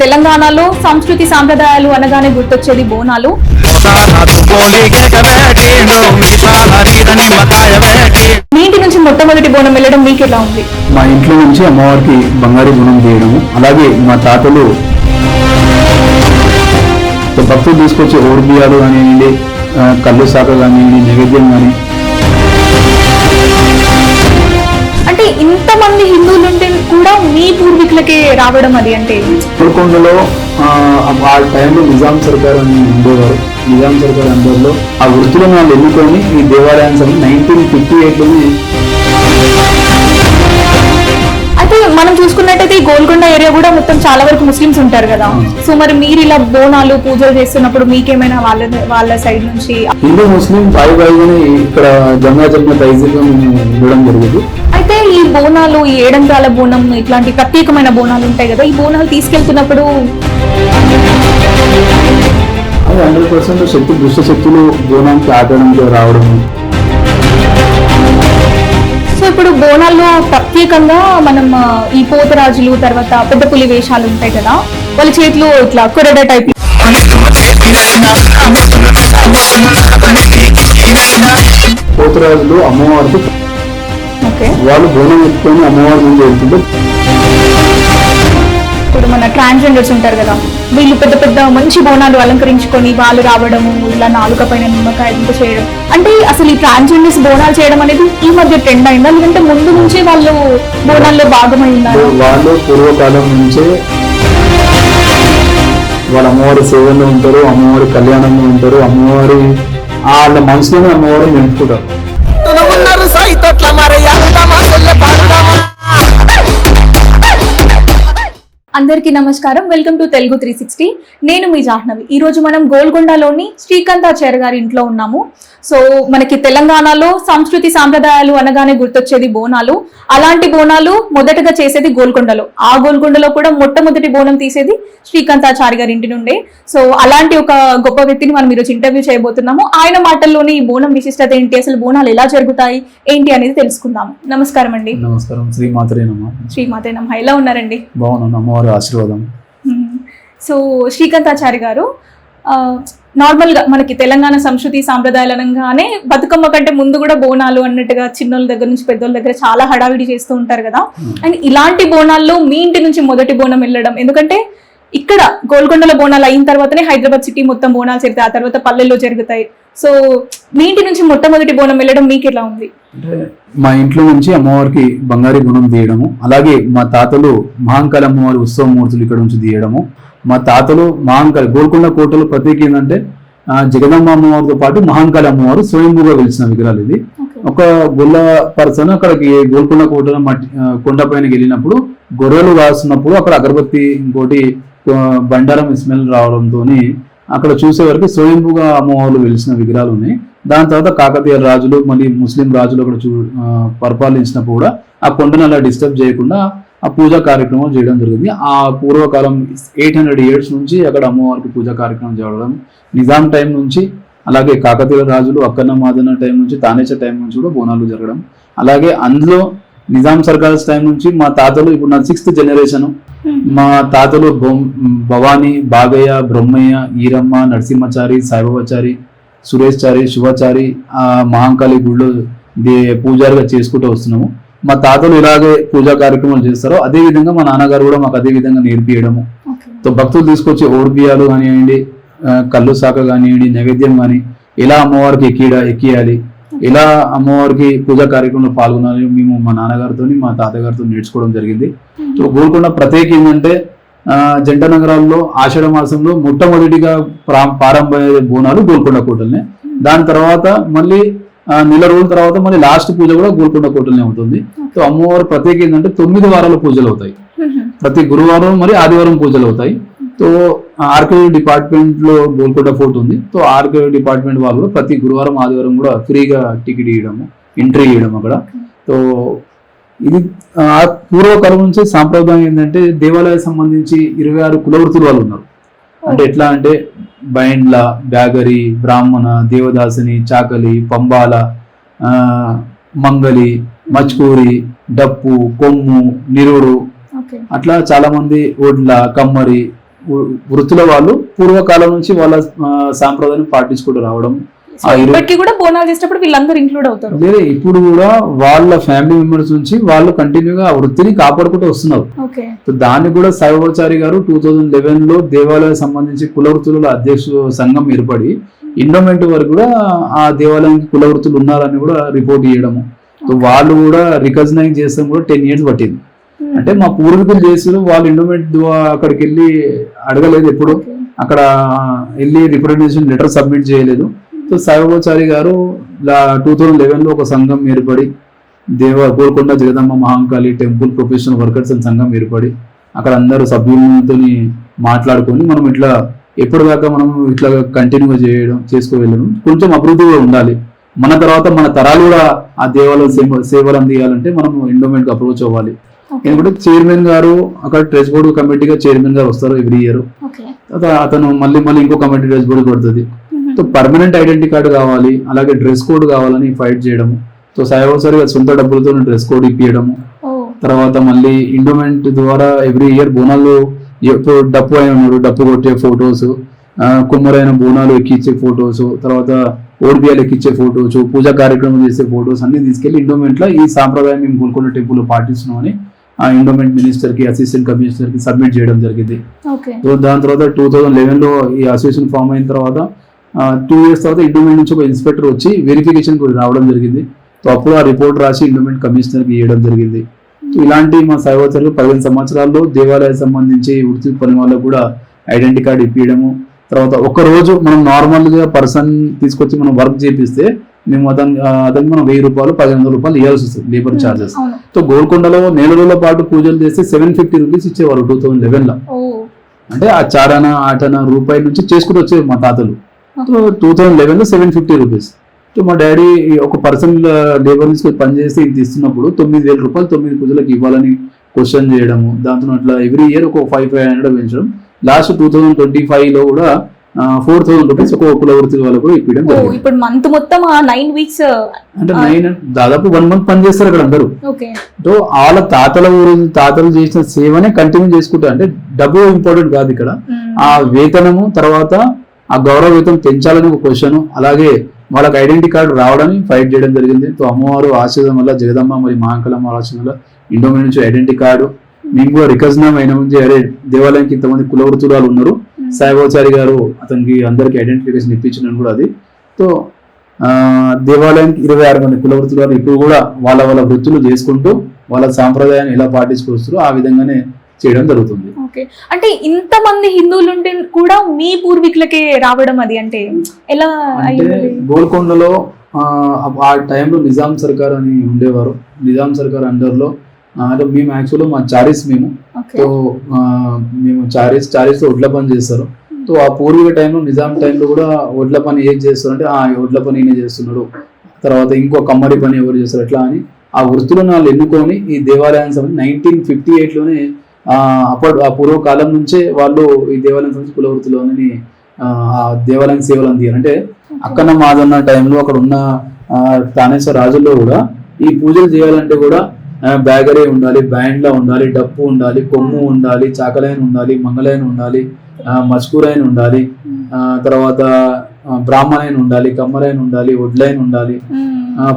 తెలంగాణలో సంస్కృతి సాంప్రదాయాలు అనగానే గుర్తొచ్చేది బోనాలు. మీ ఇంటి నుంచి మొట్టమొదటి బోనం వెళ్ళడం మీకు ఎలా ఉంది? మా ఇంట్లో నుంచి అమ్మవారికి బంగారు బోనం చేయడము, అలాగే మా తాతలు భక్తులు తీసుకొచ్చే ఓడిబియ్యాలు కానివ్వండి, కళ్ళు శాఖ కానివ్వండి, నైవేద్యం కానీ. అంటే ఇంతమంది హిందువులు ఉంటే కూడా మీ పూర్వీకులకే రావడం అది అంటే గోల్కొండలో ఆ టైంలో నిజాం సర్కార్ అని ఉండేవారు. నిజాం సర్కార్ అందరిలో ఆ వృత్తులను వాళ్ళు ఎన్నుకొని ఈ దేవాలయాన్ని 1958లోనే. అయితే మనం చూసుకున్నట్టయితే ఈ గోల్కొండ ఏరియా కూడా మొత్తం చాలా వరకు ముస్లిమ్స్ ఉంటారు కదా. సో మరి మీరు ఇలా బోనాలు పూజలు చేస్తున్నప్పుడు మీకేమైనా వాళ్ళ సైడ్ నుంచి హిందూ ముస్లిం పాయిగానే ఇక్కడ జంగా జంగా తైజీగా మేము ఇవ్వడం జరిగింది. అయితే ఈ బోనాలు, ఈ ఏడంకాల బోనం, ఇట్లాంటి ప్రత్యేకమైన బోనాలు ఉంటాయి కదా, ఈ బోనాలు తీసుకెళ్తున్నప్పుడు అది 100% దుష్ట శక్తులు బోనానికి ఆటడానికి రావడం. సో ఇప్పుడు బోనాల్లో ప్రత్యేకంగా మనం ఈ పోతరాజులు, తర్వాత పెద్ద పులి వేషాలు ఉంటాయి కదా, వాళ్ళ చేతిలో ఇట్లా కొరడ టైప్ పోతరాజులు అమ్మవారికి వాళ్ళు బోనం ఎత్తుకొని అమ్మవారి ముందు వెళ్తుంటే, ఇప్పుడు మన ట్రాన్స్జెండర్స్ ఉంటారు కదా, వీళ్ళు పెద్ద పెద్ద మంచి బోనాలు అలంకరించుకొని వాళ్ళు రావడము, ఇలా నాలుక పైన నిమ్మకాయలతో చేయడం. అంటే అసలు ఈ ట్రాన్స్జెండర్స్ బోనాలు చేయడం అనేది ఈ మధ్య ట్రెండ్ అయిందా, లేదంటే ముందు నుంచే వాళ్ళు బోనాల్లో భాగమై ఉన్నారు? వాళ్ళు పూర్వకాలం నుంచే వాళ్ళ అమ్మవారి సేవల్లో ఉంటారు, అమ్మవారి కళ్యాణంలో ఉంటారు, అమ్మవారి వాళ్ళ మనసులోనే అమ్మవారు నిలుపుకుంటారు. అందరికీ నమస్కారం, వెల్కమ్ టు తెలుగు 360. నేను మీ జాహ్నవి. ఈ రోజు మనం గోల్కొండలోని శ్రీకాంతాచార్య గారి ఇంట్లో ఉన్నాము. సో మనకి తెలంగాణలో సంస్కృతి సాంప్రదాయాలు అనగానే గుర్తొచ్చేది బోనాలు. అలాంటి బోనాలు మొదటగా చేసేది గోల్కొండలో. ఆ గోల్కొండలో కూడా మొట్టమొదటి బోనం తీసేది శ్రీకాంతాచార్య గారి ఇంటి నుండే. సో అలాంటి ఒక గొప్ప వ్యక్తిని మనం ఈరోజు ఇంటర్వ్యూ చేయబోతున్నాము. ఆయన మాటల్లోనే ఈ బోనం విశిష్టత ఏంటి, అసలు బోనాలు ఎలా జరుగుతాయి ఏంటి అనేది తెలుసుకుందాము. నమస్కారం అండి. నమస్కారం. శ్రీమాతే నమః. శ్రీమాతే నమః. ఎలా ఉన్నారండి? బాగున్నాను, అమ్మవారి ఆశీర్వాదం. సో శ్రీకాంతాచార్య గారు, నార్మల్గా మనకి తెలంగాణ సంస్కృతి సాంప్రదాయాలు అనగానే బతుకమ్మ కంటే ముందు కూడా బోనాలు అన్నట్టుగా చిన్నోళ్ళ దగ్గర నుంచి పెద్దోళ్ళ దగ్గర చాలా హడావిడి చేస్తూ ఉంటారు కదా. అండ్ ఇలాంటి బోనాల్లో మీ ఇంటి నుంచి మొదటి బోనం వెళ్ళడం, ఎందుకంటే ఇక్కడ గోల్కొండలో బోనాలు అయిన తర్వాతనే హైదరాబాద్ సిటీ మొత్తం బోనాలు జరుగుతాయి, ఆ తర్వాత పల్లెల్లో జరుగుతాయి. సో మీ ఇంటి నుంచి మొట్టమొదటి బోనం వెళ్ళడం మీకు ఎలా ఉంది? అంటే మా ఇంట్లో నుంచి అమ్మవారికి బంగారు బోనం తీయడము, అలాగే మా తాతలు మహాంకాళి అమ్మవారి ఉత్సవ మూర్తులు ఇక్కడ నుంచి తీయడము. మా తాతలు మహాంకాళి గోల్కొండ కోటలో ప్రత్యేక ఏంటంటే జగదంబ అమ్మవారితో పాటు మహాంకాళి అమ్మవారు స్వయంభూగా వెలిసిన విగ్రహాలు. ఇది ఒక గొల్ల పర్సన్ అక్కడికి గోల్కొండ కోటలో కొండ పైనకి వెళ్ళినప్పుడు గొర్రెలు రాస్తున్నప్పుడు అక్కడ అగరబత్తి ఇంకోటి బండారం స్మెల్ రావడంతో అక్కడ చూసే వరకు స్వయంభూగా అమ్మవార్లు వెలిసిన విగ్రహాలు ఉన్నాయి. దాని తర్వాత కాకతీయ రాజులు మళ్ళీ ముస్లిం రాజులు అక్కడ పరిపాలించినప్పుడు కూడా ఆ కొండను అలా డిస్టర్బ్ చేయకుండా ఆ పూజా కార్యక్రమం చేయడం జరిగింది. ఆ పూర్వకాలం 800 years నుంచి అక్కడ అమ్మవారికి పూజా కార్యక్రమం చేయడం. నిజాం టైం నుంచి, అలాగే కాకతీయ రాజులు అక్కన్న మాదన్న టైం నుంచి, తానేచ టైం నుంచి కూడా బోనాలు జరగడం. అలాగే అందులో నిజాం సర్కార్ టైం నుంచి మా తాతలు, ఇప్పుడు నా 6th generation, మా తాతలు భవానీ, బాగయ్య, బ్రహ్మయ్య, ఈరమ్మ, నరసింహచారి, సాయిబాబాచారి, సురేష్ చారి, శివాచారి మహాంకాళి గుళ్ళు పూజారిగా చేసుకుంటూ వస్తున్నాము. మా తాతలు ఇలాగే పూజా కార్యక్రమాలు చేస్తారో అదే విధంగా మా నాన్నగారు కూడా మాకు అదే విధంగా నేర్పియడము. భక్తులు తీసుకొచ్చి ఓడిబియ్యాలు కానివ్వండి, కళ్ళు శాఖ కానివ్వండి, నైవేద్యం కానీ ఎలా అమ్మవారికి ఎక్కియాలి, ఎలా అమ్మవారికి పూజా కార్యక్రమంలో పాల్గొనాలి మేము మా నాన్నగారితో మా తాతగారితో నేర్చుకోవడం జరిగింది. సో గోల్కొండ ప్రత్యేక ఏంటంటే జంట నగరాల్లో ఆషాఢ మాసంలో మొట్టమొదటిగా ప్రారంభమయ్యే బోనాలు గోల్కొండ కోటలనే. దాని తర్వాత మళ్ళీ నెల రోజుల తర్వాత మళ్ళీ లాస్ట్ పూజ కూడా గోల్కొండ కోటలనే అవుతుంది. సో అమ్మవారు ప్రత్యేక ఏంటంటే 9 వారాల పూజలు అవుతాయి. ప్రతి గురువారం మరి ఆదివారం పూజలు అవుతాయి. సో ఆర్కియో డిపార్ట్మెంట్ లో గోల్కొండ ఫోర్ట్ ఉంది. సో ఆర్కియో డిపార్ట్మెంట్ వాళ్ళు కూడా ప్రతి గురువారం ఆదివారం కూడా ఫ్రీగా టికెట్ ఇవ్వడము, ఎంట్రీ ఇవ్వడం అక్కడ. సో ఇది పూర్వకాలం నుంచి సాంప్రదాయం ఏంటంటే దేవాలయానికి సంబంధించి 26 కులవృత్తులు వాళ్ళు ఉన్నారు. అంటే ఎట్లా అంటే బైండ్ల, బ్యాగరి, బ్రాహ్మణ, దేవదాసిని, చాకలి, పంబాల, మంగలి, మచ్కూరి, డప్పు, కొమ్ము, నిరుడు, అట్లా చాలా మంది ఒడ్ల, కమ్మరి, వృత్తుల వాళ్ళు పూర్వకాలం నుంచి వాళ్ళ సాంప్రదాయం పాటించుకుంటూ రావడం. ఇప్పటికీ కూడా బోనాలు చేసేటప్పుడు వీళ్ళందరూ ఇంక్లూడ్ అవుతారు. లేదు, ఇప్పుడు కూడా వాళ్ళ ఫ్యామిలీ మెంబర్స్ నుంచి వాళ్ళు కంటిన్యూగా ఆ వృత్తిని కాపాడుకుంటూ వస్తున్నారు. దాన్ని కూడా సాయిబాబాచారి గారు 2011లో దేవాలయం సంబంధించి కుల వృత్తుల అధ్యక్షుల సంఘం ఏర్పడి ఎండోమెంట్ వరకు కూడా ఆ దేవాలయానికి కుల వృత్తులు ఉన్నారని కూడా రిపోర్ట్ చేయడము. వాళ్ళు కూడా రికగ్నైజ్ చేస్తాం కూడా 10 years పట్టింది. అంటే మా పూర్వీకులు చేసిన వాళ్ళు ఎండోమెంట్ అక్కడికి వెళ్ళి అడగలేదు, ఎప్పుడు అక్కడ వెళ్ళి రిప్రజెంటేషన్ లెటర్ సబ్మిట్ చేయలేదు. సో సాయిబాబాచారి గారు 2011లో ఒక సంఘం ఏర్పడి Golconda Jagadamma Mahankali temple professional workers అని సంఘం ఏర్పడి అక్కడ అందరూ సభ్యులతో మాట్లాడుకొని మనం ఇట్లా ఎప్పటిదాకా మనం ఇట్లా కంటిన్యూగా చేసుకోగలను, కొంచెం అభివృద్ధిగా ఉండాలి, మన తర్వాత మన తరాలు కూడా ఆ దేవాలయ సేవలు అందియాలంటే మనం ఎండోమెంట్ అప్రోచ్ అవ్వాలి. ఎందుకంటే చైర్మన్ గారు అక్కడ ట్రెస్ బోర్డు కమిటీగా చైర్మన్ గారు వస్తారు ఎవ్రీ ఇయర్. అతను మళ్ళీ ఇంకో కమిటీ ట్రెస్ బోర్డు పడుతుంది. సో పర్మనెంట్ ఐడెంటిటీ కార్డు కావాలి, అలాగే డ్రెస్ కోడ్ కావాలని ఫైట్ చేయడము. సో సాయిబాబాచారి గారు సొంత డబ్బులతో డ్రెస్ కోడ్ ఇప్పించడము. తర్వాత మళ్ళీ ఎండోమెంట్ ద్వారా ఎవ్రీ ఇయర్ బోనాలు డప్పు అయిన ఉన్నారు డప్పు కొట్టే ఫొటోస్, కుమ్మరైన బోనాలు ఎక్కించే ఫొటోస్, తర్వాత ఓడిబియాలు ఎక్కించే ఫొటోస్, పూజా కార్యక్రమం చేసే ఫొటోస్ అన్ని తీసుకెళ్లి ఎండోమెంట్ లో ఈ సాంప్రదాయం మేము గోల్కొండ టెంపుల్ పాటిస్తున్నామని ఆ ఎండోమెంట్ మినిస్టర్ కి అసిస్టెంట్ కమిషనర్ కి సబ్మిట్ చేయడం జరిగింది. సో దాని తర్వాత 2011లో ఈ అసోసియేషన్ ఫామ్ అయిన తర్వాత 2 years తర్వాత ఎండోమెంట్ నుంచి ఒక ఇన్స్పెక్టర్ వచ్చి వెరిఫికేషన్ కూడా రావడం జరిగింది. సో అప్పుడు ఆ రిపోర్ట్ రాసి ఎండోమెంట్ కమిషనర్ కి ఇవ్వడం జరిగింది. ఇలాంటి మా సాయిబాబాచారి 15 సంవత్సరాల్లో దేవాలయం సంబంధించి వృత్తి పని వాళ్ళకు కూడా ఐడెంటిటీ కార్డు ఇప్పించడము. తర్వాత ఒక రోజు మనం నార్మల్ గా పర్సన్ తీసుకొచ్చి మనం వర్క్ చేపిస్తే మేము అతనికి మనం 1000 రూపాయలు 1500 రూపాయలు ఇవ్వాల్సి వస్తుంది లేబర్ ఛార్జెస్. సో గోల్కొండలో 4 రోజుల పాటు పూజలు చేస్తే 750 రూపీస్ ఇచ్చేవారు 2011లో. అంటే ఆ చారణ ఆటన రూపాయల నుంచి చేసుకుంటూ వచ్చేది మా తాతలు. 2011లో 750 రూపీస్. సో మా డాడీ ఒక పర్సన్ లేబర్ తీసుకొని పనిచేస్తే ఇది ఇస్తున్నప్పుడు 9000 రూపాయలు 9 పూజలకు ఇవ్వాలని క్వశ్చన్ చేయడము. దాంతో అట్లా ఎవ్రీ ఇయర్ ఒక 500 పెంచడం. లాస్ట్ 2025లో కూడా 4000 రూపీస్ ఒక కుల వృత్తి వాళ్ళకు కూడా ఇప్పించడం జరిగింది. ఇప్పుడు మంత్ మొత్తం 9 weeks అంటే దాదాపు 1 month పని చేస్తారు అక్కడ అందరూ. సో వాళ్ళ తాతలు చేసిన సేవనే కంటిన్యూ చేసుకుంటారు. అంటే డబ్బు ఇంపార్టెంట్ కాదు ఇక్కడ, ఆ వేతనము తర్వాత ఆ గౌరవ వేతనం పెంచాలని ఒక క్వశ్చన్, అలాగే వాళ్ళకి ఐడెంటిటీ కార్డు రావడానికి ఫైట్ చేయడం జరిగింది. సో అమ్మవారు ఆశీర్వాదం వల్ల జగదమ్మ మరి మహాంకాళమ్మ ఆశీర్వాదం వల్ల ఎండోమెంట్ నుంచి ఐడెంటిటీ కార్డు మేము కూడా రికగ్నైజ్ అయిన ముందు అరే దేవాలయానికి ఇంతమంది కుల వృత్తులు ఉన్నారు, సాయిబాబాచారి గారు అతనికి అందరికి ఐడెంటిఫికేషన్ ఇప్పించిన కూడా అది. సో దేవాలయానికి 26 మంది కుల వృత్తులు ఇప్పుడు కూడా వాళ్ళ వృత్తులు చేసుకుంటూ వాళ్ళ సాంప్రదాయాన్ని ఎలా పాటించుకొస్తారు ఆ విధంగానే చేయడం జరుగుతుంది. అంటే ఇంతమంది హిందువులు ఉంటే కూడా మీ పూర్వీకులకే రావడం అది అంటే ఎలా? గోల్కొండలో ఆ టైంలో నిజాం సర్కార్ అని ఉండేవారు. నిజాం సర్కార్ అండర్లో అంటే మేము యాక్చువల్గా మా చారీస్ సో మేము చారీస్ ఒడ్ల పని చేస్తారు. సో ఆ పూర్వీక టైంలో నిజాం టైంలో కూడా ఒడ్ల పని ఏం చేస్తారు అంటే ఒడ్ల పని ఈయన చేస్తున్నాడు, తర్వాత ఇంకో కమ్మరి పని ఎవరు చేస్తారు అట్లా అని ఆ వృత్తులను వాళ్ళు ఎన్నుకొని ఈ దేవాలయానికి సంబంధించి 1958లోనే ఆ పూర్వకాలం నుంచే వాళ్ళు ఈ దేవాలయం సంబంధించి కుల వృత్తిలోని ఆ దేవాలయం సేవలు అందియారు. అంటే అక్కన్న మాదన్న టైంలో అక్కడ ఉన్న తానేశ్వర రాజుల్లో కూడా ఈ పూజలు చేయాలంటే కూడా బ్యాగరీ ఉండాలి, బ్యాండ్లా ఉండాలి, డప్పు ఉండాలి, కొమ్ము ఉండాలి, చాకలైన ఉండాలి, మంగళైన ఉండాలి, మస్కూరైన ఉండాలి, తర్వాత బ్రాహ్మణైన ఉండాలి, కమ్మరైన ఉండాలి, ఒడ్లైన ఉండాలి,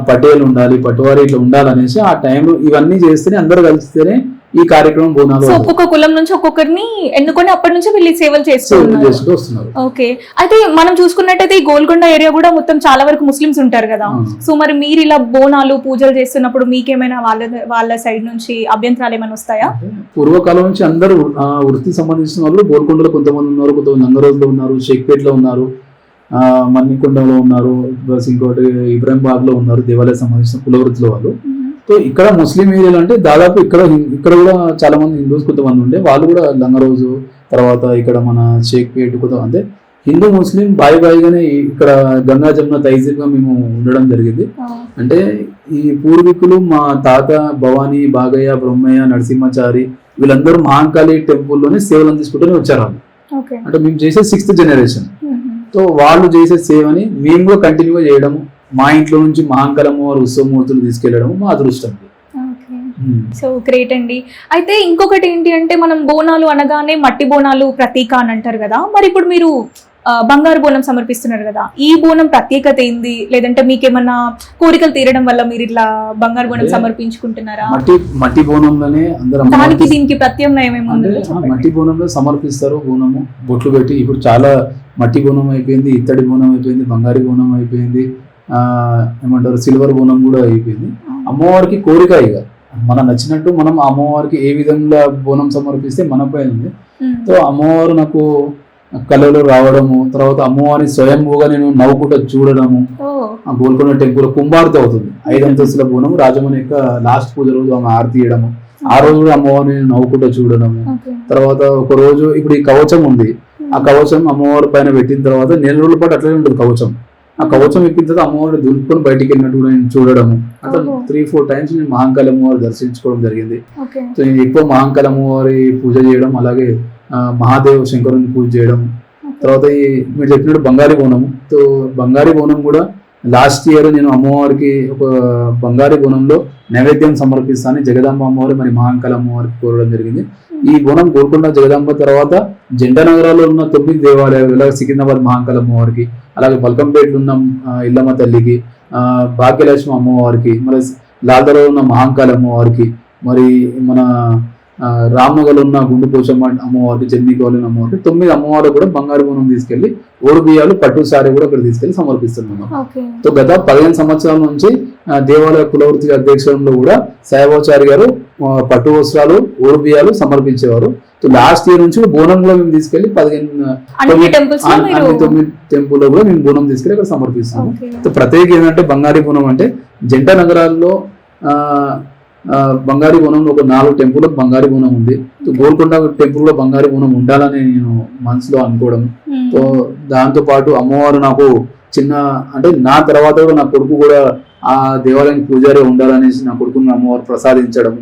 పటేల్ ఉండాలి, పట్టువారి ఇట్లా ఉండాలనేసి ఆ టైంలో ఇవన్నీ చేస్తేనే అందరూ కలిస్తేనే ఈ కార్యక్రమం బోనాలు. ఒక్కొక్క కులం నుంచి ఒక్కొక్కరిని ఎన్నుకొని అప్పటి నుంచి వీళ్ళు సేవలు చేస్తున్నారు. ఓకే, అయితే మనం చూసుకున్నట్టయితే ఈ గోల్కొండ ఏరియా కూడా మొత్తం చాలా వరకు ముస్లిమ్స్ ఉంటారు కదా. సో మరి మీరు ఇలా బోనాలు పూజలు చేస్తున్నప్పుడు మీకేమైనా వాళ్ళ సైడ్ నుంచి అభ్యంతరాలు ఏమైనా వస్తాయా? పూర్వకాలం నుంచి అందరూ వృత్తి సంబంధించిన వాళ్ళు గోల్కొండలో కొంతమంది ఉన్నారు, కొంతమంది నంగరోజులో ఉన్నారు, షేక్పేట్ లో ఉన్నారు, మన్నికొండలో ఉన్నారు, ఇంకోటి ఇబ్రాహింబాద్ లో ఉన్నారు దేవాలయ సంబంధించిన కుల వృత్తుల వాళ్ళు. సో ఇక్కడ ముస్లిం ఏరియాలు అంటే దాదాపు ఇక్కడ కూడా చాలా మంది హిందూస్ కొంతమంది ఉండే వాళ్ళు కూడా లంగరోజు, తర్వాత ఇక్కడ మన షేక్పేట్ కొంత అంటే హిందూ ముస్లిం బాయిగానే ఇక్కడ గంగా జమున తైజీబ్ గా మేము ఉండడం జరిగింది. అంటే ఈ పూర్వీకులు మా తాత భవానీ, బాగయ్య, బ్రహ్మయ్య, నరసింహాచారి వీళ్ళందరూ మహాంకాళి టెంపుల్లోనే సేవలు అందించుకుంటూనే వచ్చారు వాళ్ళు. అంటే మేము చేసే 6th generation. సో వాళ్ళు చేసే సేవని మేము కూడా కంటిన్యూగా చేయడము, మా ఇంట్లో నుంచి మహాంకాళమ్మ వారి ఉత్సవమూర్తులు తీసుకెళ్లడం మా అదృష్టం. సో గ్రేట్ అండి. అయితే ఇంకొకటి ఏంటి అంటే మనం బోనాలు అనగానే మట్టి బోనాలు ప్రతీక అని అంటారు కదా, మరి ఇప్పుడు మీరు బంగారు బోనం సమర్పిస్తున్నారు కదా, ఈ బోనం ప్రత్యేకత ఏంది? లేదంటే మీకేమన్నా కోరికలు తీరడం వల్ల మీరు ఇట్లా బంగారు బోనం సమర్పించుకుంటున్నారా? మట్టి బోనంలోనే అందరం దానికి దీనికి ప్రత్యామ్నాయం ఏముంది? మట్టి బోనంలో సమర్పిస్తారు బోనము, బొట్లు పెట్టి. ఇప్పుడు చాలా మట్టి బోనం అయిపోయింది, ఇత్తడి బోనం అయిపోయింది, బంగారు బోనం అయిపోయింది, ఏమంటారు సిల్వర్ బోనం కూడా అయిపోయింది. అమ్మవారికి కోరిక ఇక మనం నచ్చినట్టు మనం అమ్మవారికి ఏ విధంగా బోనం సమర్పిస్తే మనపై ఉంది. సో అమ్మవారు నాకు కళలు రావడము, తర్వాత అమ్మవారిని స్వయంభూగా నేను నవ్వుకుంటూ చూడడము. ఆ గోల్కొండ టెంపుల్ కుంభారతి అవుతుంది, 5 అంతస్తుల బోనం. రాజమణి యొక్క లాస్ట్ పూజ రోజు ఆమె ఆరతి ఇవ్వడము, ఆ రోజు కూడా అమ్మవారిని నవ్వుకుంటూ చూడడము. తర్వాత ఒక రోజు ఇప్పుడు ఈ కవచం ఉంది, ఆ కవచం అమ్మవారి పైన పెట్టిన తర్వాత 4 రోజుల పాటు అట్లనే ఉంటుంది కవచం. ఆ కవచం ఎక్కిన తర్వాత అమ్మవారిని దులుపుకొని బయటికి వెళ్ళినట్టు కూడా నేను చూడడము. అట్లా 3-4 టైమ్స్ నేను మహాంకాళి అమ్మవారి దర్శించుకోవడం జరిగింది. సో నేను ఎక్కువ మహాంకాళి అమ్మవారి పూజ చేయడం, అలాగే మహాదేవ్ శంకరుని పూజ చేయడం. తర్వాత ఈ మీరు చెప్పినట్టు బంగారీ బోనము. సో బంగారీ బోనం కూడా లాస్ట్ ఇయర్ నేను అమ్మవారికి ఒక బంగారీ బోనంలో నైవేద్యం సమర్పిస్తాను జగదాంబ అమ్మవారి మరి మహాంకాళి అమ్మవారికి కోరడం జరిగింది. ఈ బోనం గోల్కొండ జగదాంబ తర్వాత జంట నగరాల్లో ఉన్న 9 దేవాలయాలు, సికింద్రాబాద్ మహాంకాళి అమ్మవారికి, అలాగే బల్కంపేటలో ఉన్న ఇల్లమ్మ తల్లికి, భాగ్యలక్ష్మి అమ్మవారికి, మరి లాల్దలో ఉన్న మహాంకాళి అమ్మవారికి, మరి మన రామ్నగర్లో ఉన్న గుండు పోచమ్మ అమ్మవారికి, చెన్నికోవాలి అమ్మవారికి 9 అమ్మవారు కూడా బంగారు బోనం తీసుకెళ్లి ఓడు బియ్యాలు పట్టు సారీ కూడా ఇక్కడ తీసుకెళ్లి సమర్పిస్తున్నాము. సో గత 15 సంవత్సరాల నుంచి దేవాలయ కులవృత్తి అధ్యక్షులంలో కూడా సాయిబాచారి గారు పట్టు వస్త్రాలు ఓడు బియ్యాలు సమర్పించేవారు. సో లాస్ట్ ఇయర్ నుంచి బోనం కూడా మేము తీసుకెళ్లి 9 టెంపుల్లో కూడా మేము బోనం తీసుకెళ్లి ఇక్కడ సమర్పిస్తాము. సో ప్రత్యేక ఏంటంటే బంగారీ బోనం అంటే జంట నగరాల్లో బంగారీ బోనంలో ఒక 4 టెంపుల్ బంగారీ బోనం ఉంది. గోల్కొండ టెంపుల్ లో బంగారీ బోనం ఉండాలని నేను మనసులో అనుకోవడం. సో దాంతో పాటు అమ్మవారు నాకు చిన్న అంటే నా తర్వాత కూడా నా కొడుకు కూడా ఆ దేవాలయానికి పూజారి ఉండాలనేసి నా కొడుకుని అమ్మవారు ప్రసాదించడం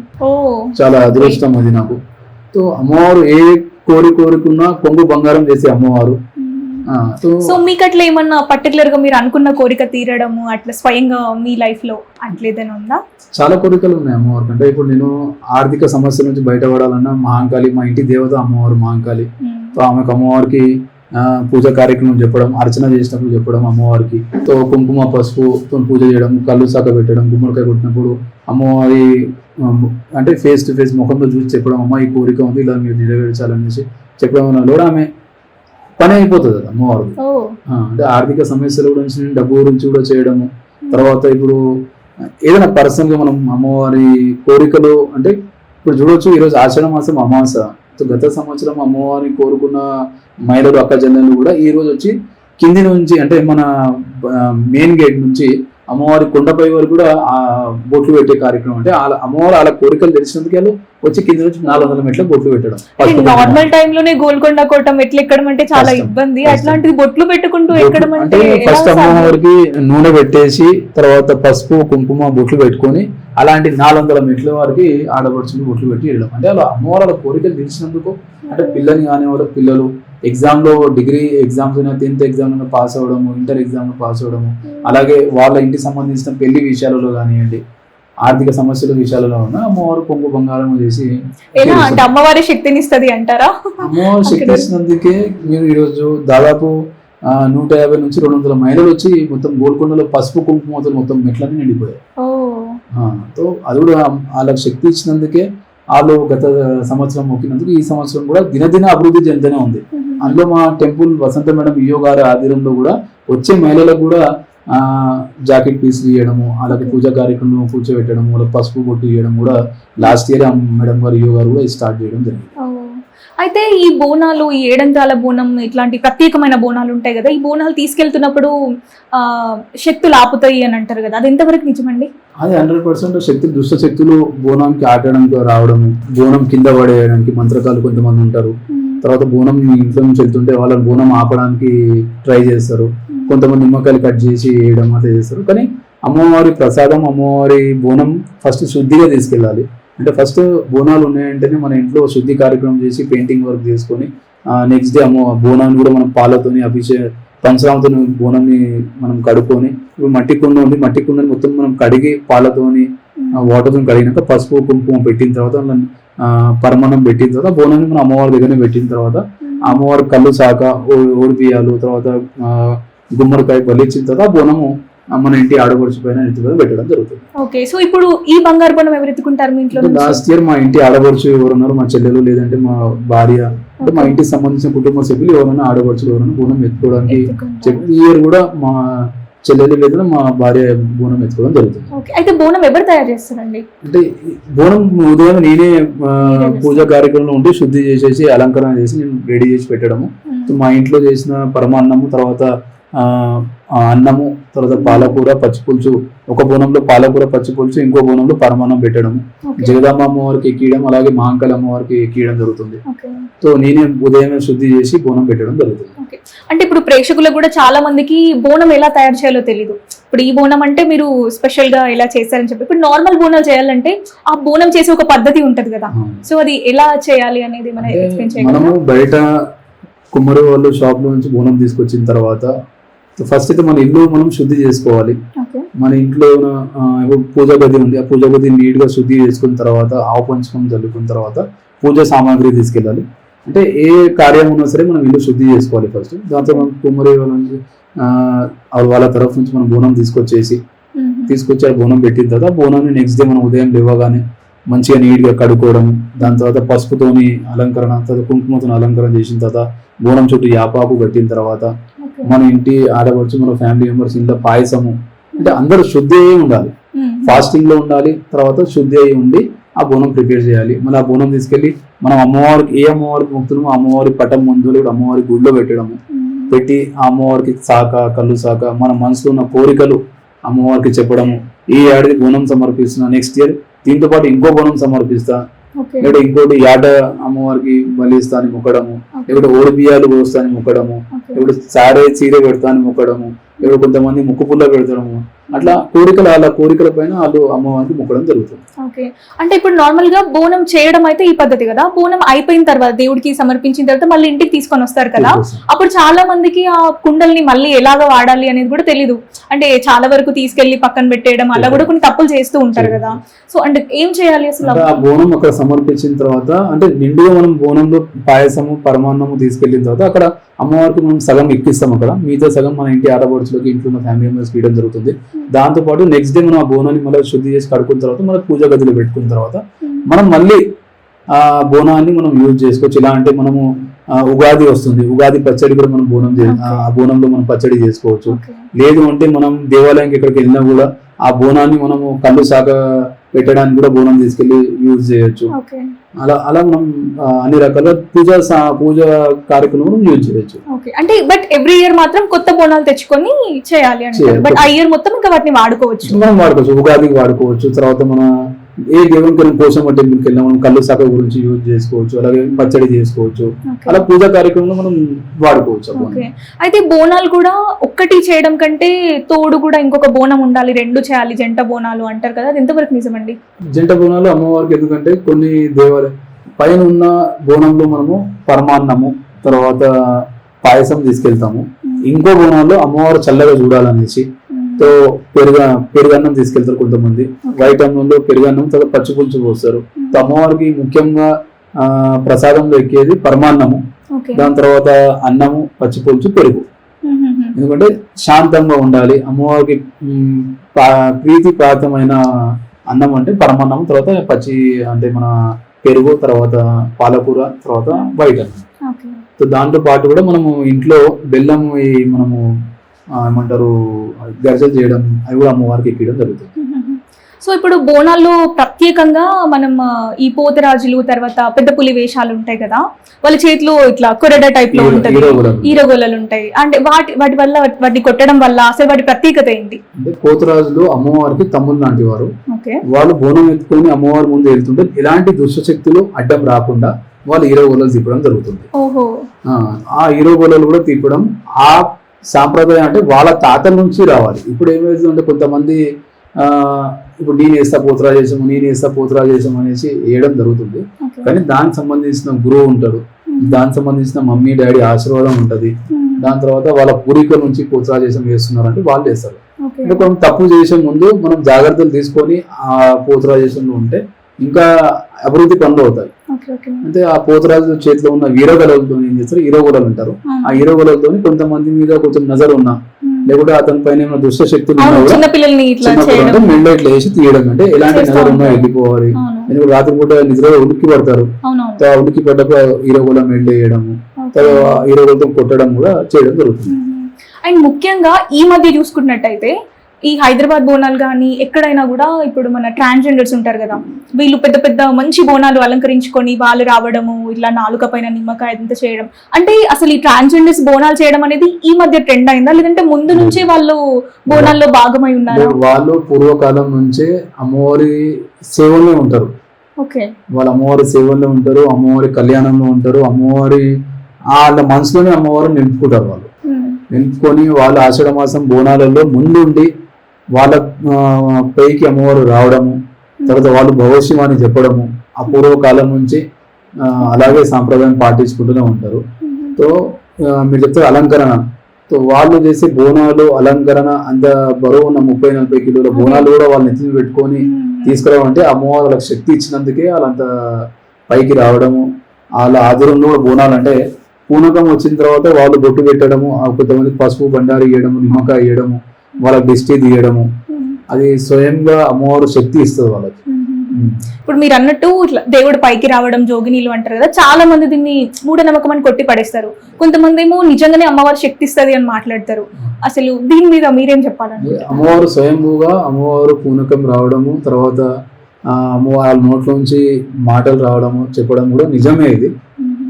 చాలా అదృష్టం అది నాకు. సో అమ్మవారు ఏ కోరుకున్నా కొంగు బంగారం చేసే అమ్మవారు. సో మీకు అట్లా ఏమన్నా పర్టికులర్ గా మీరు అనుకున్న కోరిక తీరడము అట్లా స్వయంగా మీ లైఫ్ లో అట్లేదైనా ఉందా? చాలా కోరికలు ఉన్నాయి అమ్మవారికి. అంటే ఇప్పుడు నేను ఆర్థిక సమస్యల నుంచి బయటపడాలన్నా మహాంకాళి, మా ఇంటి దేవత అమ్మవారు మహాంకాళి. సో ఆమెకు అమ్మవారికి పూజ కార్యక్రమం చెప్పడం, అర్చన చేసినప్పుడు చెప్పడం అమ్మవారికి. సో కుంకుమ పసుపు పూజ చేయడం, కళ్ళు సాక పెట్టడం, గుమ్మడికాయ కొట్టినప్పుడు అమ్మవారి అంటే ఫేస్ టు ఫేస్ ముఖంలో చూసి చెప్పడం, అమ్మ ఈ కోరిక ఉంది ఇలా మీరు నెరవేర్చాలనేసి చెప్పడం వల్ల కూడా ఆమె పని అయిపోతుంది కదా అమ్మవారు. అంటే ఆర్థిక సమస్యల గురించి, డబ్బు గురించి కూడా చేయడము. తర్వాత ఇప్పుడు ఏదైనా పర్సనల్ గా మనం అమ్మవారి కోరికలు అంటే ఇప్పుడు చూడవచ్చు, ఈరోజు ఆషాఢ మాసం అమావాస. గత సంవత్సరం అమ్మవారిని కోరుకున్న మహిళలు అక్క చెల్లెలు కూడా ఈ రోజు వచ్చి కింది నుంచి అంటే మన మెయిన్ గేట్ నుంచి అమ్మవారి కొండపై వరకు కూడా ఆ బొట్లు పెట్టే కార్యక్రమం. అంటే అమ్మవారు అలా కోరికలు తెలిసినందుకు వాళ్ళు వచ్చి కింద నుంచి 400 మెట్ల బొట్లు పెట్టడం. నార్మల్ టైం లోనే గోల్కొండ కోట మెట్లు ఎక్కడం అంటే చాలా ఇబ్బంది, అట్లాంటిది బొట్లు పెట్టుకుంటూ ఎక్కడం అంటే ఫస్ట్ అమ్మవారికి నూనె పెట్టేసి తర్వాత పసుపు కుంకుమ బొట్లు పెట్టుకొని అలాంటి 400 మెట్ల వారికి ఆడపడుచులు బొట్లు పెట్టి వెళ్ళడం. అంటే అలా అమ్మవారు అలా కోరికలు తెలిసినందుకు అంటే పిల్లని కానీ వాళ్ళ పిల్లలు ఎగ్జామ్ లో డిగ్రీ ఎగ్జామ్స్ 10th ఎగ్జామ్ లో పాస్ అవ్వడము, ఇంటర్ ఎగ్జామ్ లో పాస్ అవ్వడము, అలాగే వాళ్ళ ఇంటికి సంబంధించిన పెళ్లి విషయాలలో కానివ్వండి, ఆర్థిక సమస్యల విషయాలలో ఉన్న అమ్మవారు కొంగు బంగారం చేసి అమ్మవారి శక్తిని ఇస్తుంది అంటారా? అమ్మవారి శక్తి ఇచ్చినందుకే మీరు ఈరోజు దాదాపు 150 నుంచి 200 మహిళలు వచ్చి మొత్తం గోల్కొండలో పసుపు కుంకుమతో మొత్తం మెట్లన్నీ నిండిపోయాయి. సో అది కూడా వాళ్ళకి శక్తి ఇచ్చినందుకే వాళ్ళు గత సంవత్సరం మొక్కినందుకు ఈ సంవత్సరం కూడా దినదిన అభివృద్ధి చెందుతూనే ఉంది. అందులో మా టెంపుల్ వసంత మేడం ఈయో గారి ఆధ్వర్యంలో కూడా వచ్చే మహిళలకు కూడా జాకెట్ పీసులు ఇవ్వడము, అలాగే పూజా కార్యక్రమం కూర్చోబెట్టడము, వాళ్ళకి పసుపు బొట్టు ఇవ్వడం కూడా లాస్ట్ ఇయర్ మేడం గారు ఈయో గారు కూడా స్టార్ట్ చేయడం జరిగింది. అయితే ఈ బోనాలు, ఈ ఏడంత్రాల బోనం ఇట్లాంటి ప్రత్యేకమైన బోనాలు ఉంటాయి కదా, ఈ బోనాలు తీసుకెళ్తున్నప్పుడు శక్తులు ఆపుతాయి అని అంటారు కదా, అది ఎంతవరకు నిజమండి? అది 100% శక్తులు, దుష్ట శక్తులు బోనానికి ఆటడానికి రావడము, బోనం కింద పడేయడానికి మంత్రకాలు కొంతమంది ఉంటారు. తర్వాత బోనం ఇంట్లో నుంచి వెళ్తుంటే వాళ్ళని బోనం ఆపడానికి ట్రై చేస్తారు. కొంతమంది నిమ్మకాయలు కట్ చేసి వేయడం అట్లా చేస్తారు. కానీ అమ్మవారి ప్రసాదం, అమ్మవారి బోనం ఫస్ట్ శుద్ధిగా తీసుకెళ్ళాలి. అంటే ఫస్ట్ బోనాలు ఉన్నాయంటేనే మన ఇంట్లో శుద్ధి కార్యక్రమం చేసి పెయింటింగ్ వర్క్ చేసుకొని నెక్స్ట్ డే బోనాన్ని కూడా మనం పాలతోని పంచరామతో బోనాన్ని మనం కడుక్కొని, ఇప్పుడు మట్టి కుండ ఉంది, మట్టి కుండని మొత్తం మనం కడిగి పాలతోని వాటర్తో కడిగినాక పసుపు కుంకుమ పెట్టిన తర్వాత పరమాన్నం పెట్టిన తర్వాత బోనాన్ని మనం అమ్మవారి దగ్గరనే పెట్టిన తర్వాత అమ్మవారి కళ్ళు సాక ఓడిపియాలు తర్వాత గుమ్మడికాయ బలిచ్చిన తర్వాత బోనము మన ఇంటి ఆడపడుచు పైన పెట్టడం జరుగుతుంది. ఓకే, సో ఇప్పుడు ఈ బంగారు బోనం ఎవరు ఎత్తుకుంటారు మీ ఇంట్లో? లాస్ట్ ఇయర్ మా ఇంటి ఆడపడుచు ఎవరున్నారు, మా చెల్లెలు లేదంటే మా భార్య అంటే మా ఇంటికి సంబంధించిన కుటుంబ సభ్యులు ఎవరైనా ఆడపడుచులు ఎవరైనా బోనం ఎత్తుకోవడానికి ఈ ఇయర్ కూడా మా చెల్లెలు లేదా మా భార్య బోనం ఎత్తుకోవడం జరుగుతుంది. అయితే బోనం ఎవరు తయారు చేస్తారండి? అంటే బోనం ఉదయం నేనే పూజా కార్యక్రమంలో ఉండి శుద్ధి చేసేసి అలంకరణ చేసి నేను రెడీ చేసి పెట్టడము. మా ఇంట్లో చేసిన పరమాన్నము తర్వాత అన్నము తర్వాత పాలకూర పచ్చిపులుసు, ఒక బోనంలో పాలకూర పచ్చిపులుసు ఇంకో బోనంలో పరమాన్నం పెట్టడము, జగదాంబ అమ్మవారికి ఎక్కియడం అలాగే మహాంకాళ అమ్మవారికి ఎక్కియడం జరుగుతుంది. సో నేనే ఉదయమే శుద్ధి చేసి బోనం పెట్టడం జరుగుతుంది. అంటే ఇప్పుడు ప్రేక్షకులకు కూడా చాలా మందికి బోనం ఎలా తయారు చేయాలో తెలీదు. ఇప్పుడు ఈ బోనం అంటే మీరు స్పెషల్ గా ఎలా చేశారని చెప్పి, ఇప్పుడు నార్మల్ బోనాలు చేయాలంటే ఆ బోనం చేసే ఒక పద్ధతి ఉంటది కదా, సో అది ఎలా చేయాలి అనేది మనం ఎక్స్ప్లెయిన్ చేయాలి. మనము బయట కుమ్మరి వాళ్ళు షాప్ లో నుంచి బోనం తీసుకొచ్చిన తర్వాత ఫస్ట్ అయితే మన ఇల్లు మనం శుద్ధి చేసుకోవాలి. మన ఇంట్లో పూజా గది ఉంది, ఆ పూజా గది నీట్ గా శుద్ధి చేసుకున్న తర్వాత ఆవు పంచకం చల్లుకున్న తర్వాత పూజా సామాగ్రి తీసుకెళ్ళాలి. అంటే ఏ కార్యం ఉన్నా సరే మనం ఇల్లు శుద్ధి చేసుకోవాలి ఫస్ట్. దాంతో మనం కుమ్మరి వాళ్ళ నుంచి వాళ్ళ తరఫు నుంచి మనం బోనం తీసుకొచ్చి ఆ బోనం పెట్టిన తర్వాత బోనాన్ని నెక్స్ట్ డే మనం ఉదయం లేవగానే మంచిగా నీట్ గా కడుక్కోవడం, దాని తర్వాత పసుపుతోని అలంకరణ, తర్వాత కుంకుమతో అలంకరణ చేసిన తర్వాత బోనం చుట్టూ యాపాకు కట్టిన తర్వాత మన ఇంటి ఆడపడుచు మన ఫ్యామిలీ మెంబర్స్ ఇంట్లో పాయసము, అంటే అందరూ శుద్ధి అయి ఉండాలి, ఫాస్టింగ్ లో ఉండాలి, తర్వాత శుద్ధి అయి ఉండి ఆ బోనం ప్రిపేర్ చేయాలి. మళ్ళీ ఆ బోనం తీసుకెళ్లి మనం అమ్మవారికి ఏ అమ్మవారికి మొక్కుతున్నామో అమ్మవారి పటం ముందు కూడా అమ్మవారి గుడిలో పెట్టడము, పెట్టి ఆ అమ్మవారికి సాక కళ్ళు సాక మన మనసులో ఉన్న కోరికలు అమ్మవారికి చెప్పడము. ఈ ఏడాది బోనం సమర్పిస్తున్నా, నెక్స్ట్ ఇయర్ దీంతో పాటు ఇంకో బోనం సమర్పిస్తా, లేదా ఇంకోటి యాట అమ్మవారికి బలిస్తా అని మొక్కడము, లేకపోతే ఓడి బియ్యాలు పోస్తా అని మొక్కడము, లేకపోతే చీర పెడతా అని మొక్కడము, లేకపోతే కొంతమంది ముక్కు పుల్ల పెడతాము. అట్లా కోరికల పైన వాళ్ళు అమ్మవారికి మొక్కడం జరుగుతుంది. ఓకే, అంటే ఇప్పుడు నార్మల్ గా బోనం చేయడం అయితే ఈ పద్ధతి కదా, బోనం అయిపోయిన తర్వాత దేవుడికి సమర్పించిన తర్వాత మళ్ళీ ఇంటికి తీసుకొని వస్తారు కదా, అప్పుడు చాలా మందికి ఆ కుండల్ని మళ్ళీ ఎలాగ వాడాలి అనేది కూడా తెలీదు. అంటే చాలా వరకు తీసుకెళ్లి పక్కన పెట్టేయడం అలా కూడా కొన్ని తప్పులు చేస్తూ ఉంటారు కదా. సో అంటే ఏం చేయాలి అసలు? ఆ బోనం అక్కడ సమర్పించిన తర్వాత అంటే నిండుగా మనం బోనంలో పాయసము పరమాన్నము తీసుకెళ్లిన తర్వాత అక్కడ అమ్మవారికి మనం సగం ఎక్కిస్తాం, అక్కడ మిగతా సగం మన ఇంటి ఆడపడుచులకి ఇంట్లో ఉన్న ఫ్యామిలీ మెంబర్స్ ఇవ్వడం జరుగుతుంది. దాంతో పాటు నెక్స్ట్ డే మనం ఆ బోనాన్ని మళ్ళీ శుద్ధి చేసి కడుక్కున్న తర్వాత మన పూజా గదిలో పెట్టుకున్న తర్వాత మనం మళ్ళీ ఆ బోనాన్ని మనం యూజ్ చేసుకోవచ్చు. ఇలా అంటే మనము ఉగాది వస్తుంది, ఉగాది పచ్చడి కూడా మనం ఆ బోనంలో మనం పచ్చడి చేసుకోవచ్చు. లేదు అంటే మనం దేవాలయానికి ఎక్కడికి వెళ్ళినా కూడా ఆ బోనాన్ని మనము కళ్ళు సాగ పెట్టడానికి కూడా బోనం తీసుకెళ్లి యూజ్ చేయొచ్చు. అలా మనం అన్ని రకాల పూజ కార్యక్రమం యూజ్ చేయొచ్చు. అంటే బట్ ఎవ్రీ ఇయర్ మాత్రం కొత్త బోనాలు తెచ్చుకొని చేయాలి అంటే, బట్ ఆ ఇయర్ మొత్తం ఇంకా వాటిని వాడుకోవచ్చు. మనం వాడుకోవచ్చు, ఉగాదికి వాడుకోవచ్చు. తర్వాత మన ఏ దేవునికి కోసం టెంపుల్కి వెళ్ళినా మనం కళ్ళు శాఖ గురించి యూజ్ చేసుకోవచ్చు, అలాగే పచ్చడి చేసుకోవచ్చు. అలా పూజా కార్యక్రమంలో మనం వాడుకోవచ్చు. అయితే బోనాలు కూడా ఒక్కటి చేయడం కంటే తోడు కూడా ఇంకొక బోనం ఉండాలి, రెండు చేయాలి, జంట బోనాలు అంటారు కదా, అది ఎంతవరకు నిజమండి? జంట బోనాలు అమ్మవారికి ఎందుకంటే కొన్ని దేవాలయం పైన ఉన్న బోనంలో మనము పరమాన్నము తర్వాత పాయసం తీసుకెళ్తాము, ఇంకో బోనాల్లో అమ్మవారు చల్లగా చూడాలనేసి తో పెరుగన్నం తీసుకెళ్తారు కొంతమంది, వైట్ అన్నంలో పెరుగన్నం తర్వాత పచ్చి పులుసు పోస్తారు. అమ్మవారికి ముఖ్యంగా ప్రసాదంలో ఎక్కేది పరమాన్నము, దాని తర్వాత అన్నము పచ్చి పులుసు పెరుగు. ఎందుకంటే శాంతంగా ఉండాలి, అమ్మవారికి ప్రీతిపాతమైన అన్నం అంటే పరమాన్నం, తర్వాత పచ్చి అంటే మన పెరుగు, తర్వాత పాలకూర, తర్వాత వైట్ అన్నం. సో దాంతో పాటు కూడా మనము ఇంట్లో బెల్లం మనము ఏమంటారు గర్జలు చేయడం, అవి కూడా అమ్మవారికి ఎక్కడం జరుగుతుంది. సో ఇప్పుడు బోనాల్లో ప్రత్యేకంగా మనం ఈ పోతరాజులు తర్వాత పెద్ద పులి వేషాలు ఉంటాయి కదా, వాళ్ళ చేతిలో ఇట్లా కొరడ టైప్ లో ఉంటుంది, ఈరగోలలు ఉంటాయి, అంటే వాటి వల్ల వాటిని కొట్టడం వల్ల అసలు వాటి ప్రత్యేకత ఏంటి? అంటే పోతరాజులు అమ్మవారికి తమ్ముళ్ళు లాంటి వారు, వాళ్ళు బోనం ఎత్తుకొని అమ్మవారి ముందు వెళ్తుంటే ఎలాంటి దుష్టశక్తులు అడ్డం రాకుండా వాళ్ళు ఈరగోలలు తిప్పడం జరుగుతుంది. ఆ ఈరగోలలు కూడా తిప్పడం ఆ సాంప్రదాయం అంటే వాళ్ళ తాతల నుంచి రావాలి. ఇప్పుడు ఏమైతుందంటే కొంతమంది ఇప్పుడు నేను వేస్తా పోతరా చేసాము అనేసి వేయడం జరుగుతుంది. కానీ దానికి సంబంధించిన గురువు ఉంటాడు, దానికి సంబంధించిన మమ్మీ డాడీ ఆశీర్వాదం ఉంటది, దాని తర్వాత వాళ్ళ పూర్వీకుల నుంచి పోతరా చేసం వేస్తున్నారంటే వాళ్ళు వేస్తారు. ఓకే అంటే కొంచెం తప్పు చేసే ముందు మనం జాగ్రత్తలు తీసుకొని ఆ పోతురాజేషన్లో ఉంటే ఇంకా అభివృద్ధి పనులు అవుతాయి. ఓకే ఓకే అంటే ఆ పోతురాజు చేతిలో ఉన్న వీరగలలతో ఏం చేస్తారు, హీరోగోలలు అంటారు. ఆ హీరోగోలతో కొంతమంది మీద కొంచెం నజర్ ఉన్నా, లేకుంటే అతని పైన ఏమైనా దుష్ట శక్తులు ఉన్నా కూడా చిన్న పిల్లల్ని ఇట్లా చిన్నప్పుడు చేయడం మెళ్ళ ఇట్లా వేసి తీయడం, అంటే ఎలాంటి నజర్ ఉన్నా వెళ్ళిపోవాలి. అవును ఎందుకంటే రాత్రిపూట నిద్రలో ఉలిక్కి పడతారు, అవునవును ఆ ఉలిక్కి పడ్డప్పుడు హీరోగోల మెళ్ళ వేయడము, హీరోగోలతో కొట్టడం కూడా చేయడం జరుగుతుంది. అండ్ ముఖ్యంగా ఈ మధ్య చూసుకున్నట్టయితే ఈ హైదరాబాద్ బోనాలు కానీ ఎక్కడైనా కూడా ఇప్పుడు మన ట్రాన్స్జెండర్స్ ఉంటారు కదా, వీళ్ళు పెద్ద పెద్ద మంచి బోనాలు అలంకరించుకొని వాళ్ళు రావడము, ఇట్లా నాలుక పైన నిమ్మకాయ అంతా చేయడం. అంటే అసలు ఈ ట్రాన్స్జెండర్స్ బోనాలు చేయడం అనేది ఈ మధ్య ట్రెండ్ అయిందా, లేదంటే ముందు నుంచే వాళ్ళు బోనాల్లో భాగమై ఉన్నారు? వాళ్ళు పూర్వకాలం నుంచే అమ్మవారి సేవల్లో ఉంటారు. ఓకే వాళ్ళు అమ్మవారి సేవల్లో ఉంటారు, అమ్మవారి కళ్యాణంలో ఉంటారు, అమ్మవారి వాళ్ళ మనసులోనే అమ్మవారిని నింపుకుంటారు. వాళ్ళు నింపుకొని వాళ్ళ ఆషాఢ మాసం బోనాలలో ముందుండి వాళ్ళ పైకి అమ్మవారు రావడము, తర్వాత వాళ్ళు భవిష్యం అని చెప్పడము అపూర్వకాలం నుంచి అలాగే సాంప్రదాయం పాటించుకుంటూనే ఉంటారు. సో మీరు చెప్తే అలంకరణ, సో వాళ్ళు చేసే బోనాలు అలంకరణ అంత బరువు ఉన్న 30-40 కిలోల బోనాలు కూడా వాళ్ళు నెత్తిని పెట్టుకొని తీసుకురావడం అంటే అమ్మవారు వాళ్ళకి శక్తి ఇచ్చినందుకే వాళ్ళంత పైకి రావడము. వాళ్ళ ఆధ్వర్యంలో కూడా బోనాలు అంటే పూనకం వచ్చిన తర్వాత వాళ్ళు బొట్టు పెట్టడము, కొంతమంది పసుపు బండారు ఇవ్వడము, నిమ్మకాయ ఇవ్వడము, వాళ్ళకి దిష్టి తీయడము, అది స్వయంగా అమ్మవారు శక్తి ఇస్తుంది వాళ్ళకి. ఇప్పుడు మీరు అన్నట్టు ఇట్లా దేవుడు పైకి రావడం జోగినీలు అంటారు కదా, చాలా మంది దీన్ని మూఢనమ్మకం అని కొట్టి పడేస్తారు. కొంతమంది ఏమో నిజంగానే అమ్మవారు శక్తి ఇస్తుంది అని మాట్లాడతారు. అసలు దీని మీద మీరేం చెప్పాలంటే? అమ్మవారు స్వయంభూగా అమ్మవారు పూనకం రావడము, తర్వాత అమ్మవారి నోట్లోంచి మాటలు రావడము చెప్పడం కూడా నిజమే. ఇది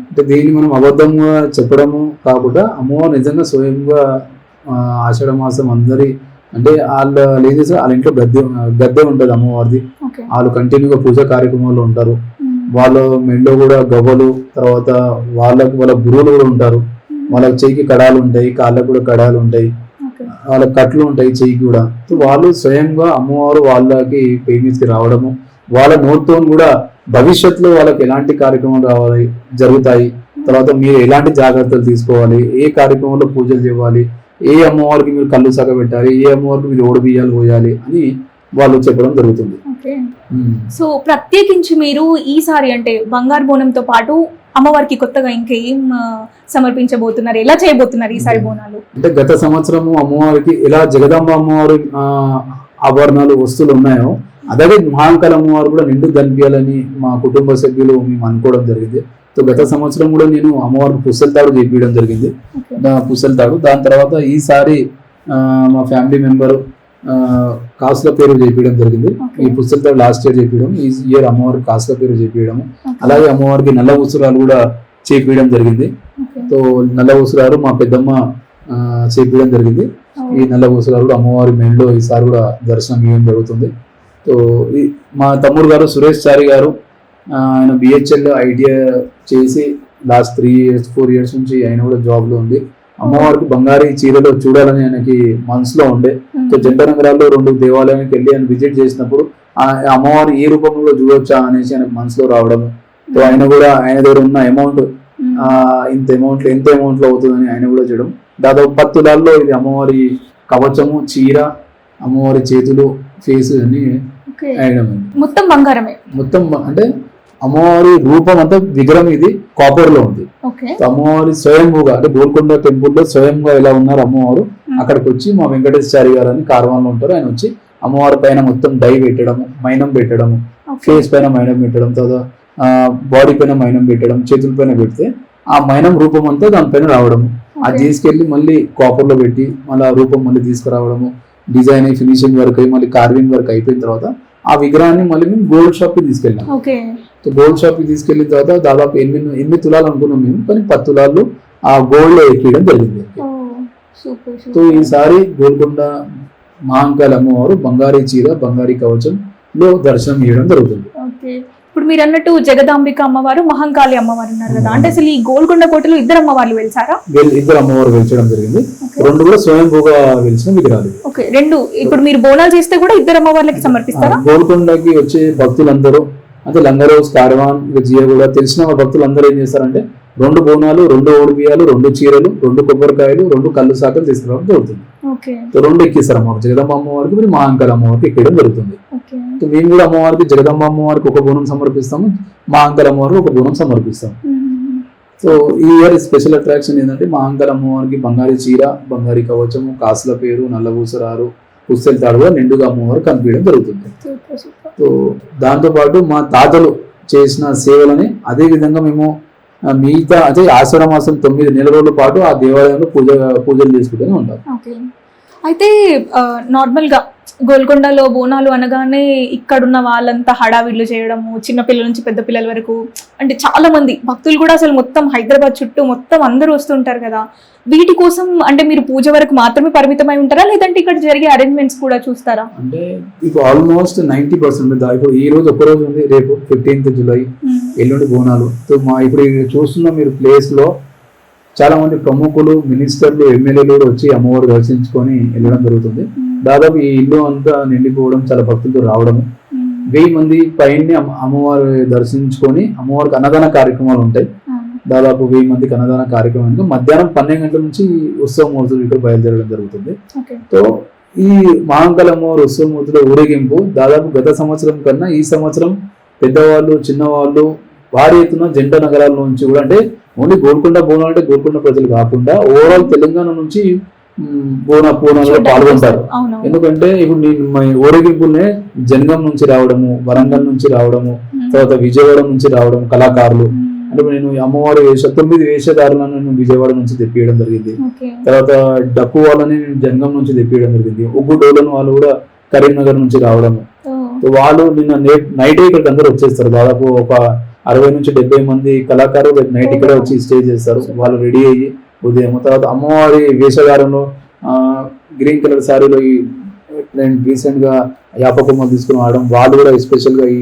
అంటే దీన్ని మనం అబద్ధంగా చెప్పడము కాకుండా అమ్మవారు నిజంగా స్వయంగా ఆషాఢ మాసం అందరి అంటే వాళ్ళు ఏం చేస్తారు, వాళ్ళ ఇంట్లో గద్దె ఉంటుంది అమ్మవారిది, వాళ్ళు కంటిన్యూగా పూజా కార్యక్రమాల్లో ఉంటారు. వాళ్ళ మెళ్ళో కూడా గవ్వలు, తర్వాత వాళ్ళ గురువులు కూడా ఉంటారు. వాళ్ళకి చెయ్యికి కడాలు ఉంటాయి, కాళ్ళకు కూడా కడాలు ఉంటాయి, వాళ్ళకి కట్లు ఉంటాయి చెయ్యికి కూడా. సో వాళ్ళు స్వయంగా అమ్మవారు వాళ్ళకి పేమికి రావడము, వాళ్ళ నోటితో కూడా భవిష్యత్తులో వాళ్ళకి ఎలాంటి కార్యక్రమాలు రావాలి జరుగుతాయి, తర్వాత మీరు ఎలాంటి జాగ్రత్తలు తీసుకోవాలి, ఏ కార్యక్రమంలో పూజలు చేయాలి, ఏ అమ్మవారికి మీరు కళ్ళు సగబెట్టాలి, ఏ అమ్మవారికి మీరు ఓడి బియ్యాలు పోయాలి అని వాళ్ళు చెప్పడం జరుగుతుంది. సో ప్రత్యేకించి మీరు ఈసారి అంటే బంగారు బోనంతో పాటు అమ్మవారికి కొత్తగా ఇంకేం సమర్పించబోతున్నారు, ఎలా చేయబోతున్నారు ఈసారి బోనాలు? అంటే గత సంవత్సరము అమ్మవారికి ఎలా జగదాంబ అమ్మవారి ఆభరణాలు వస్తువులు ఉన్నాయో అలాగే మహాంకాళ అమ్మవారు కూడా నిండు కనిపించాలని మా కుటుంబ సభ్యులు మేము అనుకోవడం జరిగింది. సో గత సంవత్సరం కూడా నేను అమ్మవారికి పుస్తెలతాడు చేపించడం జరిగింది, పుస్తెలతాడు. దాని తర్వాత ఈసారి మా ఫ్యామిలీ మెంబరు కాసుల పేరు చేపించడం జరిగింది. ఈ పుస్తెలతాడు లాస్ట్ ఇయర్ చేపించడం, ఈ ఇయర్ అమ్మవారికి కాసుల పేరు చేపించడం, అలాగే అమ్మవారికి నల్ల ఉసురాలు కూడా చేపించడం జరిగింది. సో నల్ల ఉసురాలు మా పెద్దమ్మ చేపించడం జరిగింది. ఈ నల్ల ఉసురాలు కూడా అమ్మవారి మెయిన్లో ఈసారి కూడా దర్శనం ఇవ్వడం జరుగుతుంది. సో మా తమ్ముడు గారు సురేష్ చారి గారు, ఆయన బిహెచ్ఎల్ ఐటీఐ చేసి లాస్ట్ 3-4 ఇయర్స్ నుంచి ఆయన కూడా జాబ్లో ఉంది. అమ్మవారికి బంగారీ చీరలో చూడాలని ఆయనకి మనసులో ఉండే. సో జంట నగరాల్లో 2 దేవాలయానికి వెళ్ళి ఆయన విజిట్ చేసినప్పుడు అమ్మవారి ఏ రూపంలో చూడొచ్చా అనేసి ఆయనకు మనసులో రావడము. సో ఆయన కూడా ఆయన దగ్గర ఉన్న అమౌంట్ ఎంత అమౌంట్లో అవుతుందని ఆయన కూడా చేయడం. దాదాపు 10 తులాల్లో ఇది అమ్మవారి కవచము, చీర, అమ్మవారి చేతులు, ఫేస్ అన్ని వేయడం. మొత్తం బంగారమే, మొత్తం అంటే అమ్మవారి రూపం అంతా విగ్రహం ఇది కాపర్ లో ఉంది. అమ్మవారి స్వయంభూగా అంటే గోల్కొండ టెంపుల్ లో స్వయంగా ఎలా ఉన్నారు అమ్మవారు, అక్కడికి వచ్చి మా వెంకటేశ్వరి గారు అని కార్వాన్లో ఉంటారు, ఆయన వచ్చి అమ్మవారి పైన మొత్తం డై పెట్టడము, మైనం పెట్టడము, ఫేస్ పైన మైనం పెట్టడం, తర్వాత బాడీ పైన మైనం పెట్టడం, చేతుల పైన పెడితే ఆ మైనం రూపం అంతా దానిపైన రావడము. అది తీసుకెళ్లి మళ్ళీ కాపర్ లో పెట్టి మళ్ళీ ఆ రూపం మళ్ళీ తీసుకురావడము, డిజైన్ ఫినిషింగ్ వర్క్ అయ్యి మళ్ళీ కార్వింగ్ వర్క్ అయిపోయిన తర్వాత ఆ విగ్రహాన్ని మళ్ళీ మేము గోల్డ్ షాప్ కి తీసుకెళ్ళాం. సో గోల్డ్ షాప్ కి తీసుకెళ్ళిన తర్వాత దాదాపు 8 తులాలు అనుకున్నాం మేము, కానీ 10 తులాలు ఆ గోల్డ్ లో ఎక్కియడం జరిగింది. సో ఈసారి గోల్కొండ మహాంకాళ అమ్మవారు బంగారీ చీర, బంగారీ కవచం లో దర్శనం ఇవ్వడం జరుగుతుంది. ఇప్పుడు మీరు అన్నట్టు జగదాంబిక అమ్మవారు, మహంకాళి అమ్మవారు ఉన్నారు కదా, అంటే అసలు ఈ గోల్కొండ కోటలో 2 అమ్మవార్లు వెలిసారా? 2 అమ్మవారు వెలిచడం జరిగింది, 2 కూడా స్వయంభూగా వెలిసిన విగ్రహాలు. ఓకే, 2. ఇప్పుడు మీరు బోనాలు చేస్తే కూడా 2 అమ్మవార్లకి సమర్పిస్తారా? గోల్కొండకి వచ్చే భక్తులందరూ అంటే లంగరోజ్, కార్వాన్, జియా కూడా తెలిసిన భక్తులందరూ ఏం చేస్తారంటే 2 బోనాలు, 2 ఓడిబియ్యాలు, 2 చీరలు, 2 కొబ్బరికాయలు, 2 కళ్ళు సాకలు తీసుకురావడం జరుగుతుంది. ఓకే. సో 2 ఎక్కిస్తారు అమ్మవారికి, జగదంబ అమ్మవారికి మరి మహాంకాళ అమ్మవారికి ఎక్కడం జరుగుతుంది. ఓకే. సో మేము కూడా అమ్మవారికి జగదంబ అమ్మవారికి ఒక బోనం సమర్పిస్తాము, మహాంకాళ అమ్మవారికి ఒక బోనం సమర్పిస్తాము. సో ఈ ఇయర్ స్పెషల్ అట్రాక్షన్ ఏంటంటే మహాంకాళ అమ్మవారికి బంగారు చీర, బంగారు కవచము, కాసుల పేరు, నల్లబూసరారు, పుస్తెల తాడుగా నిండుగా అమ్మవారికి కనిపించడం జరుగుతుంది. సో దాంతోపాటు మా తాతలు చేసిన సేవలని అదే విధంగా మేము మిగతా అదే ఆషాఢ మాసం 9 నెలల రోజుల పాటు ఆ దేవాలయంలో పూజలు చేసుకుంటూనే ఉంటాం. అయితే నార్మల్ గా గోల్కొండలో బోనాలు అనగానే ఇక్కడున్న వాళ్ళంతా హడావిడ్లు చేయడము, చిన్నపిల్లల నుంచి పెద్ద పిల్లల వరకు, అంటే చాలా మంది భక్తులు కూడా అసలు మొత్తం హైదరాబాద్ చుట్టూ మొత్తం అందరూ వస్తుంటారు కదా. వీటి కోసం అంటే మీరు పూజ వరకు మాత్రమే పరిమితమై ఉంటారా, లేదంటే ఇక్కడ జరిగే అరేంజ్మెంట్స్ కూడా చూస్తారా? అంటే ఇప్పుడు ఆల్మోస్ట్ 90% ఇప్పుడు ఈ రోజు ఒక రోజు ఉంది, రేపు 15th జూలై, ఎల్లుండి బోనాలు. సో మా ఇప్పుడు చూస్తున్న మీరు ప్లేస్ లో చాలా మంది ప్రముఖులు, మినిస్టర్లు, ఎమ్మెల్యేలు కూడా వచ్చి అమ్మవారు దర్శించుకొని వెళ్ళడం జరుగుతుంది. దాదాపు ఈ ఇల్లు అంతా నిండిపోవడం, చాలా భక్తులతో రావడము, 1000 మంది పైన అమ్మవారు దర్శించుకొని అమ్మవారికి అన్నదాన కార్యక్రమాలు ఉంటాయి. దాదాపు 1000 మందికి అన్నదాన కార్యక్రమం మధ్యాహ్నం 12 గంటల నుంచి ఉత్సవ మూర్తులు ఇక్కడ బయలుదేరడం జరుగుతుంది. సో ఈ మహాంకాళ అమ్మవారి ఉత్సవ మూర్తుల ఊరేగింపు దాదాపు గత సంవత్సరం కన్నా ఈ సంవత్సరం పెద్దవాళ్ళు, చిన్నవాళ్ళు భారీ ఎత్తున జంట నగరాల నుంచి కూడా, అంటే ఓన్లీ గోల్కొండ బోనాలు అంటే గోల్కొండ ప్రజలు కాకుండా ఓవరాల్ తెలంగాణ నుంచి బోనాల్లో పాల్గొంటారు. ఎందుకంటే ఇప్పుడు నేను ఊరేగింపునే జనగం నుంచి రావడము, వరంగల్ నుంచి రావడము, తర్వాత విజయవాడ నుంచి రావడం కళాకారులు. అంటే నేను అమ్మవారి 9 వేషధారులను నేను విజయవాడ నుంచి తెప్పియడం జరిగింది. తర్వాత డక్కు వాళ్ళని నేను జనగం నుంచి తెప్పియడం జరిగింది. ఉగ్గు డోలను వాళ్ళు కూడా కరీంనగర్ నుంచి రావడము. వాళ్ళు నిన్న నైట్ ఇక్కడికి అందరూ వచ్చేస్తారు. దాదాపు ఒక 60 నుంచి 70 మంది కళాకారులు నైట్ ఇక్కడ వచ్చి స్టే చేస్తారు. వాళ్ళు రెడీ అయ్యి ఉదయం తర్వాత అమ్మవారి వేషధారంలో గ్రీన్ కలర్ శారీలో నేను రీసెంట్ గా యాపకొమ్మలు తీసుకుని రావడం, వాళ్ళు కూడా ఎస్పెషల్ గా ఈ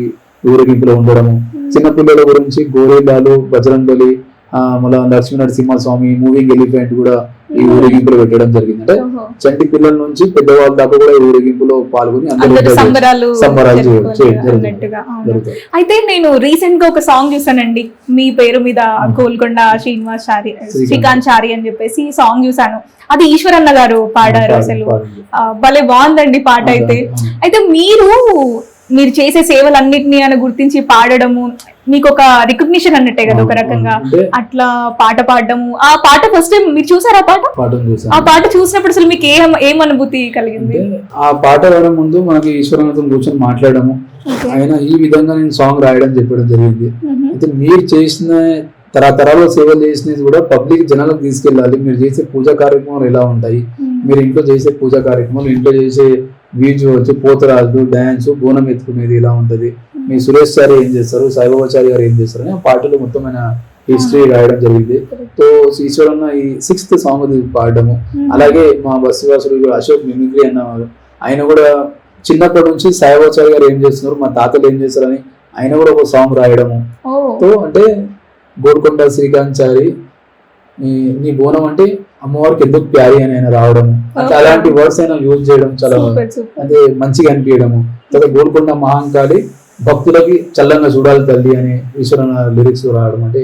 ఊరేగింపులో ఉండడము. చిన్నపిల్లల గురించి గోరెల్లాలు, బజరంగబలి, మళ్ళీ లక్ష్మీనరసింహస్వామి, మూవింగ్ ఎలిఫెంట్ కూడా ఈ ఊరేగింపులో పెట్టడం జరిగింది. అంటే చంటి పిల్లల నుంచి పెద్దవాళ్ళ దాకా కూడా ఈ ఊరేగింపులో పాల్గొని సంబరాలు జరుగుతాయి. అయితే నేను రీసెంట్ గా ఒక సాంగ్ చూసానండి, మీ పేరు మీద గోల్కొండ శ్రీకాంత్ చారి అని చెప్పేసి సాంగ్ చూసాను. అది ఈశ్వరన్న గారు పాడారు. అసలు భలే బాగుందండి పాట. అయితే మీరు చేసే సేవలన్నిటినీ అని గుర్తించి పాడడము మీకు ఒక రికగ్నిషన్ అన్నట్టే కదా ఒక రకంగా. అట్లా పాట పాడడము, ఆ పాట ఫస్ట్ టైం మీరు చూసారా? ఆ పాట చూసినప్పుడు అసలు మీకు ఏం అనుభూతి కలిగింది? ఆ పాట రావడం ముందు మనకి ఈశ్వరన్నతో కూర్చొని మాట్లాడము, ఆయన ఈ విధంగా నేను సాంగ్ రాయడం చెప్పడం జరిగింది. అయితే మీరు చేసిన తరతరాలు సేవలు చేసినది కూడా పబ్లిక్ జనాలకు తీసుకెళ్ళాలి. మీరు చేసే పూజా కార్యక్రమాలు ఎలా ఉంటాయి, మీరు ఇంట్లో చేసే పూజా కార్యక్రమాలు, ఇంట్లో చేసే విజువల్స్, పోతరాజు, డ్యాన్స్, బోనం ఎత్తుకునేది ఎలా ఉంటది, మీ సురేష్ చారి ఏం చేస్తారు, సాయిబాబాచారి గారు ఏం చేస్తారు అని ఆ పాటలో మొత్తమైన హిస్టరీ రాయడం జరిగింది. సో ఈశ్వరన్న ఈ 6th సాంగ్ పాడడము, అలాగే మా బస్సువాసుడు అశోక్ మిమిక్రీ అన్నవారు, ఆయన కూడా చిన్నప్పటి నుంచి సాయిబాబాచారి గారు ఏం చేస్తున్నారు, మా తాతలు ఏం చేస్తారని ఆయన కూడా ఒక సాంగ్ రాయడము. సో అంటే గోల్కొండ శ్రీకాంత్ చారి నీ బోనం అంటే అమ్మవారికి ఎందుకు ప్యారీ అని ఆయన రావడం, అలాంటి వర్డ్స్ అయినా యూజ్ చేయడం చాలా అంటే మంచిగా అనిపించడము. తర్వాత గోల్కొండ మహాంకాళి భక్తులకి చల్లంగా చూడాలి తల్లి అని ఈశ్వరన్న లిరిక్స్ రావడం, అంటే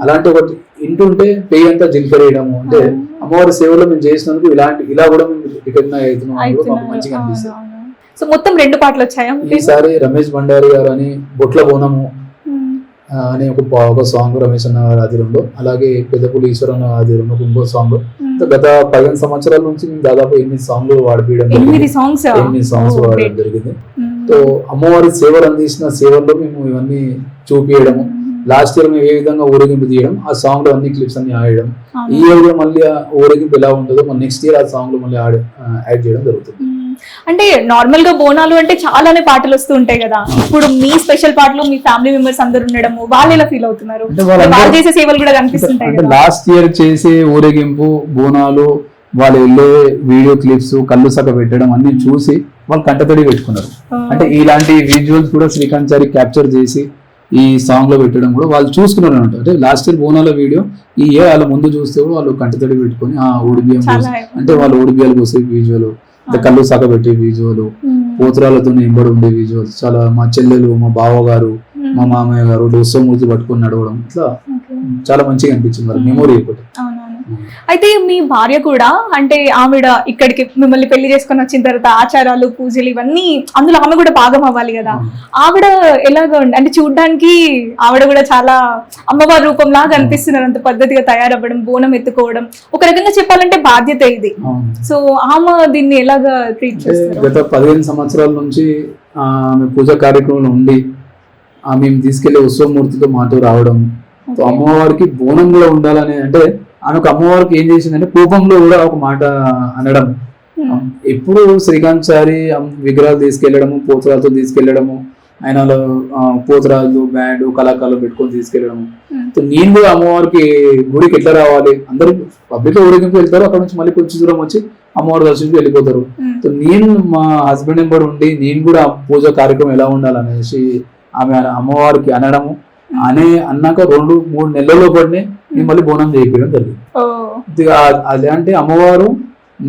అలాంటి ఒకటి ఇంటుంటే పేయి అంతా జిల్కరేయడము. అంటే అమ్మవారి సేవలో మేము చేసినందుకు ఇలా కూడా మేము రికగ్నైజ్ అవుతున్నాం, మంచిగా అనిపిస్తుంది. సో మొత్తం 2 పాటలు వచ్చాయా ఈసారి? రమేష్ భండారి గారు అని బొట్ల బోనము అనే ఒక సాంగ్ రమేష్ అన్న ఆధ్వర్యంలో, అలాగే పెద్దపల్లి ఈశ్వరన్న ఆధ్వర్యంలో ఇంకో సాంగ్. గత 15 సంవత్సరాల నుంచి మేము దాదాపు 8 సాంగ్లు వాడిపోయడం, 8 సాంగ్స్ వాడడం జరిగింది. సో అమ్మవారి సేవలు అందించిన సేవల్లో మేము ఇవన్నీ చూపించడము. లాస్ట్ ఇయర్ మేము ఏ విధంగా ఊరేగింపు తీయడం, ఆ సాంగ్ లో అన్ని క్లిప్స్ అన్ని ఆడడం, ఈ ఇయర్ లో మళ్ళీ ఊరేగింపు ఎలా ఉంటుందో మన నెక్స్ట్ ఇయర్ ఆ సాంగ్ లో మళ్ళీ యాడ్ చేయడం జరుగుతుంది. అంటే నార్మల్ గా బోనాలు అంటే చాలానే పాటలు వస్తూ ఉంటాయి కదా, ఇప్పుడు మీ స్పెషల్ పాటలు మీ ఫ్యామిలీ మెంబర్స్ అందరు ఉండడం, వాళ్ళు ఎలా ఫీల్ అవుతున్నారు? వాళ్ళు చేసే సేవలు కూడా కనిపిస్తుంటాయి. లాస్ట్ ఇయర్ చేసే ఊరేగింపు బోనాలు, వాళ్ళు వెళ్ళే వీడియో క్లిప్స్, కళ్ళు సగ పెట్టడం అన్ని చూసి వాళ్ళు కంటతడి పెట్టుకున్నారు. అంటే ఇలాంటి విజువల్స్ కూడా శ్రీకాంత్ చారి క్యాప్చర్ చేసి ఈ సాంగ్ లో పెట్టడం కూడా వాళ్ళు చూసుకున్నారు అనమాట. అంటే లాస్ట్ ఇయర్ బోనాల వీడియో ఈ ఇయర్ వాళ్ళ ముందు చూస్తే వాళ్ళు కంటతడి పెట్టుకుని ఆ ఓడిబియ్యం అంటే వాళ్ళు ఓడిబియ్యాలు పోసే విజువల్, కళ్ళు సగ పెట్టే విజువల్, పోతురాలతో ఎంబడి ఉండే విజువల్స్, చాలా మా చెల్లెలు, మా బావగారు, మా మామయ్య గారు ఉత్సవమూర్తి పట్టుకొని నడవడం, ఇట్లా చాలా మంచిగా అనిపించింది మరి మెమొరీ ఒకటి. అవునవును. అయితే మీ భార్య కూడా అంటే ఆవిడ ఇక్కడికి మిమ్మల్ని పెళ్లి చేసుకొని వచ్చిన తర్వాత ఆచారాలు పూజలు ఇవన్నీ అందులో ఆమె కూడా భాగం అవ్వాలి కదా, ఆవిడ ఎలాగ అంటే చూడ్డానికి ఆవిడ కూడా చాలా అమ్మవారి రూపంలాగా అనిపిస్తున్నారు, అంత పద్ధతిగా తయారవ్వడం, బోనం ఎత్తుకోవడం, ఒక రకంగా చెప్పాలంటే బాధ్యత ఇది. సో ఆమె దీన్ని ఎలాగా ట్రీట్ చేస్తారు? గత 15 సంవత్సరాల నుంచి ఆమె పూజా కార్యక్రమంలో ఉండి మేము తీసుకెళ్లే ఉత్సవమూర్తితో మాతో రావడం, అమ్మవారికి బోనం కూడా ఉండాలని, అంటే ఆమెకు అమ్మవారికి ఏం చేసిందంటే కోపంలో కూడా ఒక మాట అనడం, ఎప్పుడు శ్రీకాంత్ చారి విగ్రహాలు తీసుకెళ్లడము, పోతురాలతో తీసుకెళ్లడము, ఆయనలో పోతురాజు బ్యాండ్ కళాకారులు పెట్టుకొని తీసుకెళ్లడము. నేను కూడా అమ్మవారికి గుడికి ఎట్లా రావాలి, అందరూ పబ్లిక్ ఊరేగింపు వెళ్తారు, అక్కడ నుంచి మళ్ళీ కొంచెం దూరం వచ్చి అమ్మవారి దర్శించి వెళ్ళిపోతారు. నేను మా హస్బెండ్ ఎంబడి ఉండి నేను కూడా పూజ కార్యక్రమం ఎలా ఉండాలనేసి ఆమె అమ్మవారికి అనడము, అన్నాక 2-3 నెలల్లో పడినే నేను మళ్ళీ బోనం చేయించడం జరిగింది. అదే అంటే అమ్మవారు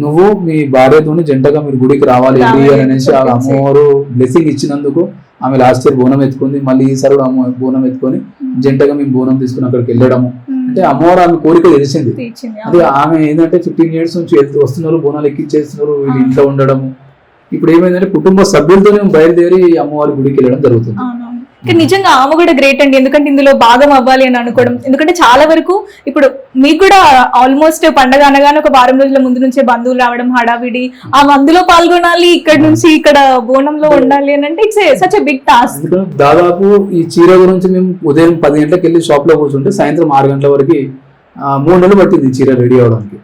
నువ్వు మీ భార్యతో జంటగా మీరు గుడికి రావాలి అనేసి అమ్మవారు బ్లెస్సింగ్ ఇచ్చినందుకు ఆమె లాస్ట్ ఇయర్ బోనం ఎత్తుకుంది, మళ్ళీ ఈసారి కూడా బోనం ఎత్తుకొని జంటగా మేము బోనం తీసుకుని అక్కడికి వెళ్ళడము. అంటే అమ్మవారు ఆమె కోరిక తెలిసింది. అదే ఆమె ఏంటంటే 15 years నుంచి వస్తున్నారు, బోనాలు ఎక్కించేస్తున్నారు, వీళ్ళు ఇంట్లో ఉండడము. ఇప్పుడు ఏమైందంటే కుటుంబ సభ్యులతోనే బయలుదేరి అమ్మవారి గుడికి వెళ్ళడం జరుగుతుంది. నిజంగా ఆమె కూడా గ్రేట్ అండి, ఎందుకంటే ఇందులో భాగం అవ్వాలి అని అనుకోవడం. ఎందుకంటే చాలా వరకు ఇప్పుడు మీకు కూడా ఆల్మోస్ట్ పండగ అనగానే ఒక వారం రోజుల ముందు నుంచే బంధువులు రావడం, హడావిడి, ఆమె అందులో పాల్గొనాలి, ఇక్కడ నుంచి ఇక్కడ బోనంలో ఉండాలి అని అంటే it's such a big task. దాదాపు ఈ చీర గురించి మేము ఉదయం 10 గంటలకు వెళ్ళి షాప్ లో కూర్చుంటే సాయంత్రం 6 గంటల వరకు 3 నెలలు పట్టింది చీర రెడీ అవడానికి.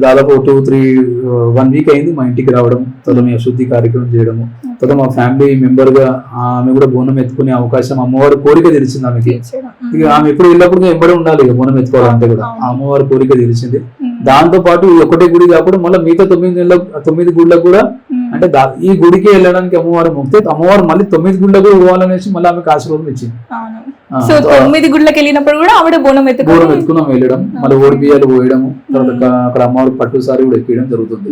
దాదాపు 1 వీక్ అయింది మా ఇంటికి రావడం, తర్వాత మేము శుద్ధి కార్యక్రమం చేయడము, తర్వాత మా ఫ్యామిలీ మెంబర్ గా ఆమె కూడా బోనం ఎత్తుకునే అవకాశం అమ్మవారి కోరిక తెలిసింది ఆమెకి. ఇక ఆమె ఎప్పుడు వెళ్ళినప్పుడు ఎంబడి ఉండాలి బోనం ఎత్తుకోవాలంటే కూడా అమ్మవారి కోరిక తెలిసింది. దాంతో పాటు ఒకటే గుడి కాకుండా మళ్ళీ మిగతా 9 గుళ్ళకు కూడా, అంటే ఈ గుడికి వెళ్ళడానికి అమ్మవారు మొక్కితే అమ్మవారు మళ్ళీ 9 గుళ్ళకు కూడా పోవాలనేసి మళ్ళీ ఆమెకు ఆశీర్వాదం ఇచ్చింది. సో 9 గుళ్ళకి వెళ్ళినప్పుడు కూడా ఆవిడ బోనం ఎత్తుకున్నాం వెళ్ళడం, మళ్ళీ ఓడి బియ్యాలు పోయడము, తర్వాత అక్కడ అమ్మవారు పట్టు సారి కూడా ఎక్కియడం జరుగుతుంది.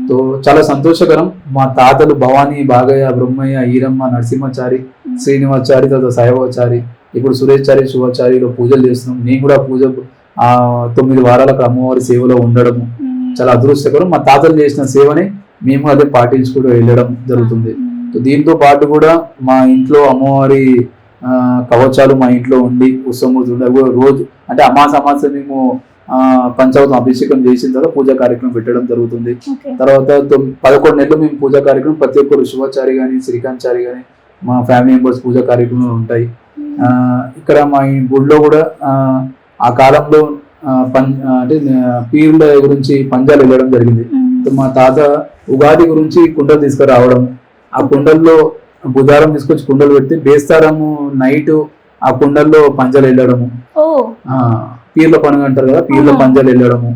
సో చాలా సంతోషకరం. మా తాతలు భవానీ, బాగయ్య, బ్రహ్మయ్య, ఈరమ్మ, నరసింహచారి, శ్రీనివాచారి, తర్వాత సాయిబాచారి, ఇప్పుడు సురేష్చారి, శివాచారిలో పూజలు చేస్తున్నాం. నేను కూడా పూజ 9 వారాలకు అమ్మవారి సేవలో ఉండడము చాలా అదృష్టకరం. మా తాతలు చేసిన సేవని మేము అదే పాటించుకుంటూ వెళ్ళడం జరుగుతుంది. సో దీంతో పాటు కూడా మా ఇంట్లో అమ్మవారి కవచాలు మా ఇంట్లో ఉండి ఉత్సవమూర్తి రోజు అంటే అమాస మేము పంచావతం అభిషేకం చేసిన తర్వాత పూజా కార్యక్రమం పెట్టడం జరుగుతుంది. తర్వాత 11 నెలలు మేము పూజా కార్యక్రమం ప్రతి ఒక్కరు శివాచారి గాని, శ్రీకాంత్ చారి గాని, మా ఫ్యామిలీ మెంబర్స్ పూజా కార్యక్రమాలు ఉంటాయి. ఇక్కడ మా గుడిలో కూడా ఆ కాలంలో అంటే పీర్ల గురించి పంజాలు వెళ్ళడం జరిగింది. మా తాత ఉగాది గురించి కుండలు తీసుకురావడం, ఆ కుండల్లో బుధారం తీసుకొచ్చి కుండలు పెడితే బేస్తారము నైట్ ఆ కుండల్లో పంజాలు వెళ్ళడము, పీర్ల పండుగ అంటారు కదా, పీర్ల పంజాలు వెళ్ళడము.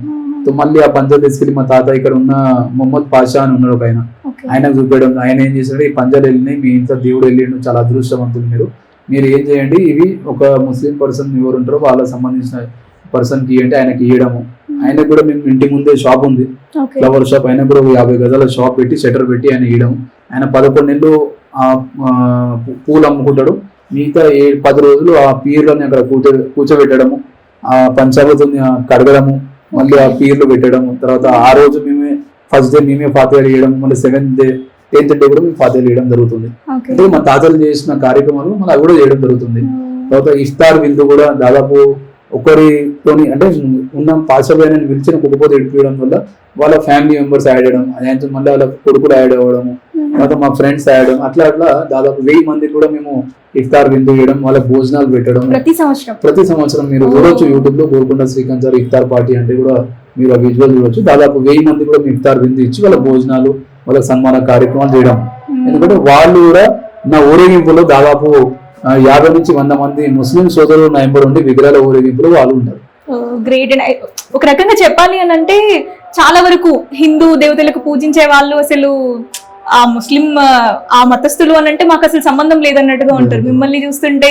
మళ్ళీ ఆ పంజాలు తీసుకెళ్లి మా తాత ఇక్కడ ఉన్న మొహమ్మద్ పాషా అని ఉన్నాడు ఒక ఆయనకు చూపించడం. ఆయన ఏం చేశాడు, ఈ పంజాలు వెళ్ళినాయి, మీ ఇంట్లో దేవుడు వెళ్ళిండు, చాలా అదృష్టవంతులు మీరు ఏం చేయండి, ఇవి ఒక ముస్లిం పర్సన్ ఎవరు ఉంటారో వాళ్ళకి సంబంధించిన పర్సన్ కి ఇవ్వండి, ఆయనకి ఇవ్వడము. ఆయనకు కూడా మేము ఇంటి ముందే షాప్ ఉంది, ఫ్లవర్ షాప్, ఆయన కూడా 50 గజాల షాప్ పెట్టి షట్టర్ పెట్టి ఆయన ఇవ్వడం. ఆయన 11 నెలలు పూలు అమ్ముకుంటాడు, మిగతా 10 రోజులు ఆ పీర్లని అక్కడ కూర్చోబెట్టడము, ఆ పంచామృతం కడగడము, మళ్ళీ ఆ పీర్లు పెట్టడము. తర్వాత ఆ రోజు మేమే ఫస్ట్ డే మేమే ఫాతిహాలు ఇవ్వడం, మళ్ళీ 7th డే 10th డే కూడా మేము ఫాతిహాలు ఇవ్వడం జరుగుతుంది. అంటే మా తాతలు చేసిన కార్యక్రమాలు మళ్ళీ అవి కూడా చేయడం జరుగుతుంది. తర్వాత ఇఫ్తార్ విందు కూడా దాదాపు ఒకరితోని అంటే ఉన్న పాసబోయిన పిలిచిన కుటుంబం ఎడిపోయడం వల్ల వాళ్ళ ఫ్యామిలీ మెంబర్స్ యాడ్ అవ్వడం, అదే మళ్ళీ వాళ్ళ కొడుకులు యాడ్ అవ్వడము, తర్వాత మా ఫ్రెండ్స్ యాడ్ అట్లా దాదాపు 1000 మందికి కూడా మేము ఇఫ్తార్ విందు చేయడం, వాళ్ళకి భోజనాలు పెట్టడం ప్రతి సంవత్సరం మీరు చూడొచ్చు యూట్యూబ్ లో గోల్కొండ శ్రీకాంత్ చారి ఇఫ్తార్ పార్టీ అంటే కూడా మీరు ఆ విజువల్ చూడొచ్చు. దాదాపు 1000 మంది కూడా మేము ఇఫ్తార్ విందు ఇచ్చి వాళ్ళ భోజనాలు, వాళ్ళకి సన్మాన కార్యక్రమాలు చేయడం. ఎందుకంటే వాళ్ళు కూడా నా ఊరేగింపులో దాదాపు 50 నుంచి 100 మంది ముస్లిం సోదరులు నా ఎంబడి ఉండి విగ్రహాల ఊరేగింపులో వాళ్ళు ఉంటారు. గ్రేట్. ఒక రకంగా చెప్పాలి అని అంటే చాలా వరకు హిందూ దేవతలకు పూజించే వాళ్ళు అసలు ఆ ముస్లిం ఆ మతస్థులు అని అంటే మాకు అసలు సంబంధం లేదన్నట్టుగా ఉంటారు. మిమ్మల్ని చూస్తుంటే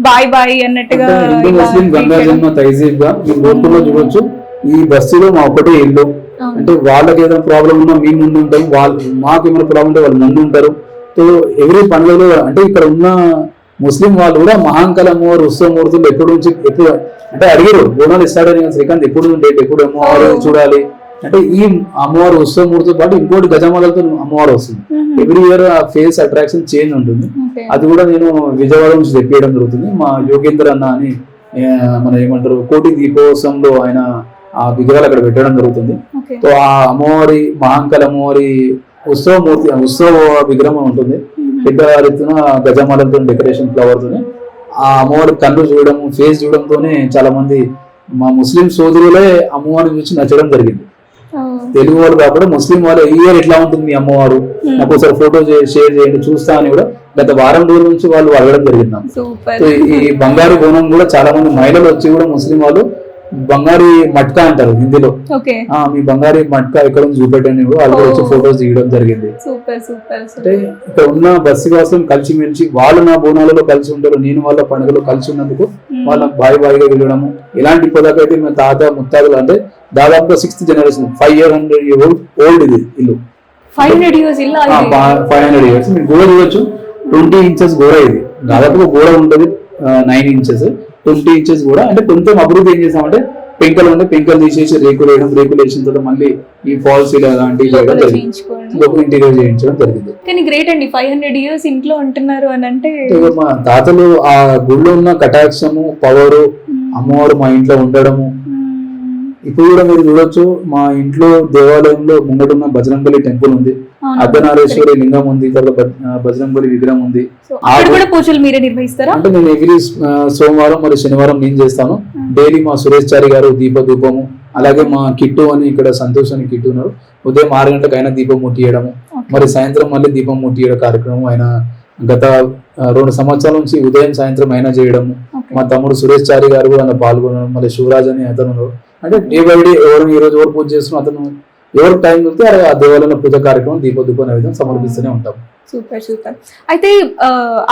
బాయ్ బాయ్ అన్నట్టుగా. ముస్లిం గంగా జన్మ తైజీబ్ గా చూడొచ్చు. ఈ బస్తీలో మా ఒకటే ఇల్లు, అంటే వాళ్ళకి ఏదైనా ప్రాబ్లం ఉన్నా మేము ముందు ఉంటాం, వాళ్ళు మాకు ఏమైనా ప్రాబ్లం ఉంటే వాళ్ళు ముందు ఉంటారు. సో ఎవ్రీ పండుగలో అంటే ఇక్కడ ఉన్న ముస్లిం వాళ్ళు కూడా మహాంకాళ అమ్మవారు ఉత్సవమూర్తులు ఎప్పుడు అంటే అడిగారు బోనాలు ఇస్తాడని శ్రీకాంత్ ఎప్పుడు డేట్ ఎప్పుడు అమ్మవారు చూడాలి అంటే ఈ అమ్మవారు ఉత్సవమూర్తితో పాటు ఇంకోటి గజమాలతో అమ్మవారు వస్తుంది. ఎవ్రీ ఇయర్ ఆ ఫేస్ అట్రాక్షన్ చేంజ్ ఉంటుంది. అది కూడా నేను విజయవాడ నుంచి తెప్పియడం జరుగుతుంది. మా యోగేంద్ర అన్న అని మన ఏమంటారు కోటి దీపోత్సవంలో ఆయన ఆ విగ్రహాలు అక్కడ పెట్టడం జరుగుతుంది. సో ఆ అమ్మవారి మహాంకాళ అమ్మవారి ఉత్సవ విగ్రహం ఉంటుంది. పెద్ద ఎత్తున గజమాలతో డెకరేషన్ ఫ్లవర్ తోని ఆ అమ్మవారి కళ్ళు చూడడం ఫేస్ చూడడంతోనే చాలా మంది మా ముస్లిం సోదరులే అమ్మవారిని చూసి నచ్చడం జరిగింది. తెలుగు వాళ్ళు కాకుండా ముస్లిం వాళ్ళు ఈ ఇయర్ ఎట్లా ఉంటుంది మీ అమ్మవారు నాకు ఒకసారి ఫోటో షేర్ చేయండి చూస్తా అని కూడా గత వారం రోజుల నుంచి వాళ్ళు అడగడం జరిగింది. ఈ బంగారు బోనం కూడా చాలా మంది మహిళలు వచ్చి కూడా ముస్లిం వాళ్ళు బంగారీ మట్కా అంటారు హిందీలో, మీ బంగారీ మట్కా ఎక్కడ చూపెట్టండి వాళ్ళు వచ్చి ఫోటోస్ తీయడం జరిగింది. అంటే ఇక్కడ ఉన్న బస్సు కలిసి మెలిచి వాళ్ళు నా బోనాలలో కలిసి ఉంటారు, నేను వాళ్ళ పండుగలో కలిసి ఉన్నందుకు వాళ్ళ బాయిగా వెళ్ళడము. ఇలాంటి పదాకైతే మా తాత ముత్తాతలు అంటే దాదాపుగా 6th జనరేషన్ 500 years ఓల్డ్ ఇది ఇల్లు. 500 years మీరు గోడ చూడొచ్చు. 20 inches గోడ ఇది దాదాపుగా గోడ ఉంటుంది 9 inches 20 inches కూడా. అంటే కొంచెం అభివృద్ధి ఏం చేసామంటే పెంకలు తీసేసి రేకులు వేసిన తర్వాత మళ్ళీ ఈ ఫాల్స్ ఇలాంటి ఇంటీరియర్ చేయించడం జరిగింది. కానీ గ్రేట్ అండి 500 years ఇంట్లో ఉంటున్నారు అని అంటే మా తాతలు ఆ గుళ్ళో ఉన్న కటాక్షము పవరు అమ్మవారు మా ఇంట్లో ఉండడము. ఇప్పుడు కూడా మీరు చూడొచ్చు మా ఇంట్లో దేవాలయంలో ముంగటున్న బజరంగబలి టెంపుల్ ఉంది, అర్ధనారేశ్వరి లింగం ఉంది, తర్వాత బజరంగబలి విగ్రహం ఉంది. పూజలు మీరే నిర్వహిస్తారా? అంటే నేను ఎవ్రీ సోమవారం మరి శనివారం నేను చేస్తాను. డైలీ మా సురేష్ చారి గారు దీపధూపము, అలాగే మా కిట్టు అని ఇక్కడ సంతోష్ అని కిట్టు ఉన్నారు, ఉదయం 6 గంటలకు ఆయన దీపం ముట్టియడము, మరి సాయంత్రం మళ్ళీ దీపం ముట్టియడం కార్యక్రమం ఆయన గత 2 సంవత్సరాల నుంచి ఉదయం సాయంత్రం అయినా చేయడము. మా తమ్ముడు సురేష్ చారి గారు కూడా అలా పాల్గొనడం, మళ్ళీ శివరాజ్ అని అతను అంటే డే బై డే ఎవరు ఈ రోజు ఎవరు పూజ చేస్తున్నా అతను ఎవరు టైం దొరికితే ఆ దేవాలయంలో పూజ కార్యక్రమం దీపధూప నైవేద్యం సమర్పిస్తూనే ఉంటాం. సూపర్. అయితే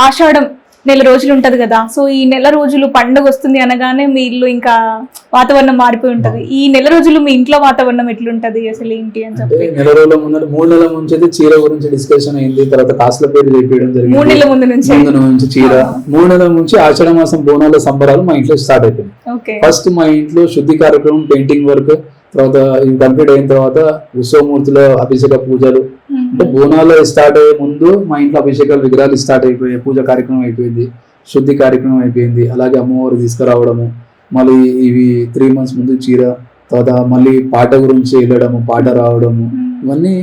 ఆషాఢం నెల రోజులు ఉంటది కదా, సో ఈ నెల రోజులు పండుగ వస్తుంది అనగానే మీ ఇల్లు ఇంకా వాతావరణం మారిపోయి ఉంటది. ఈ నెల రోజులు మీ ఇంట్లో వాతావరణం ఎట్లుంటది అసలు ఏంటి అని చెప్పి? నెల రోజుల ముందు 3 నెలల నుంచి అయితే చీర గురించి డిస్కషన్ అయింది, తర్వాత కాసుల పేరు చెప్పడం జరిగింది. 3 నెలల ముందు నుంచి చీర, 3 నెలల నుంచి ఆషాఢ మాసం బోనాల సంబరాలు మా ఇంట్లో స్టార్ట్ అయిపోయింది. ఫస్ట్ మా ఇంట్లో శుద్ధి కార్యక్రమం, పెయింటింగ్ వర్క్, తర్వాత ఇవి కంప్లీట్ అయిన తర్వాత ఉత్సవమూర్తుల అభిషేక పూజలు. అంటే బోనాలు స్టార్ట్ అయ్యే ముందు మా ఇంట్లో అభిషేకాలు విగ్రహాలు స్టార్ట్ అయిపోయాయి, పూజ కార్యక్రమం అయిపోయింది, శుద్ధి కార్యక్రమం అయిపోయింది. అలాగే అమ్మవారు తీసుకురావడము, మళ్ళీ ఇవి 3 months ముందు చీర, తర్వాత మళ్ళీ పాట గురించి వెళ్ళడము, పాట రావడము, ఇవన్నీ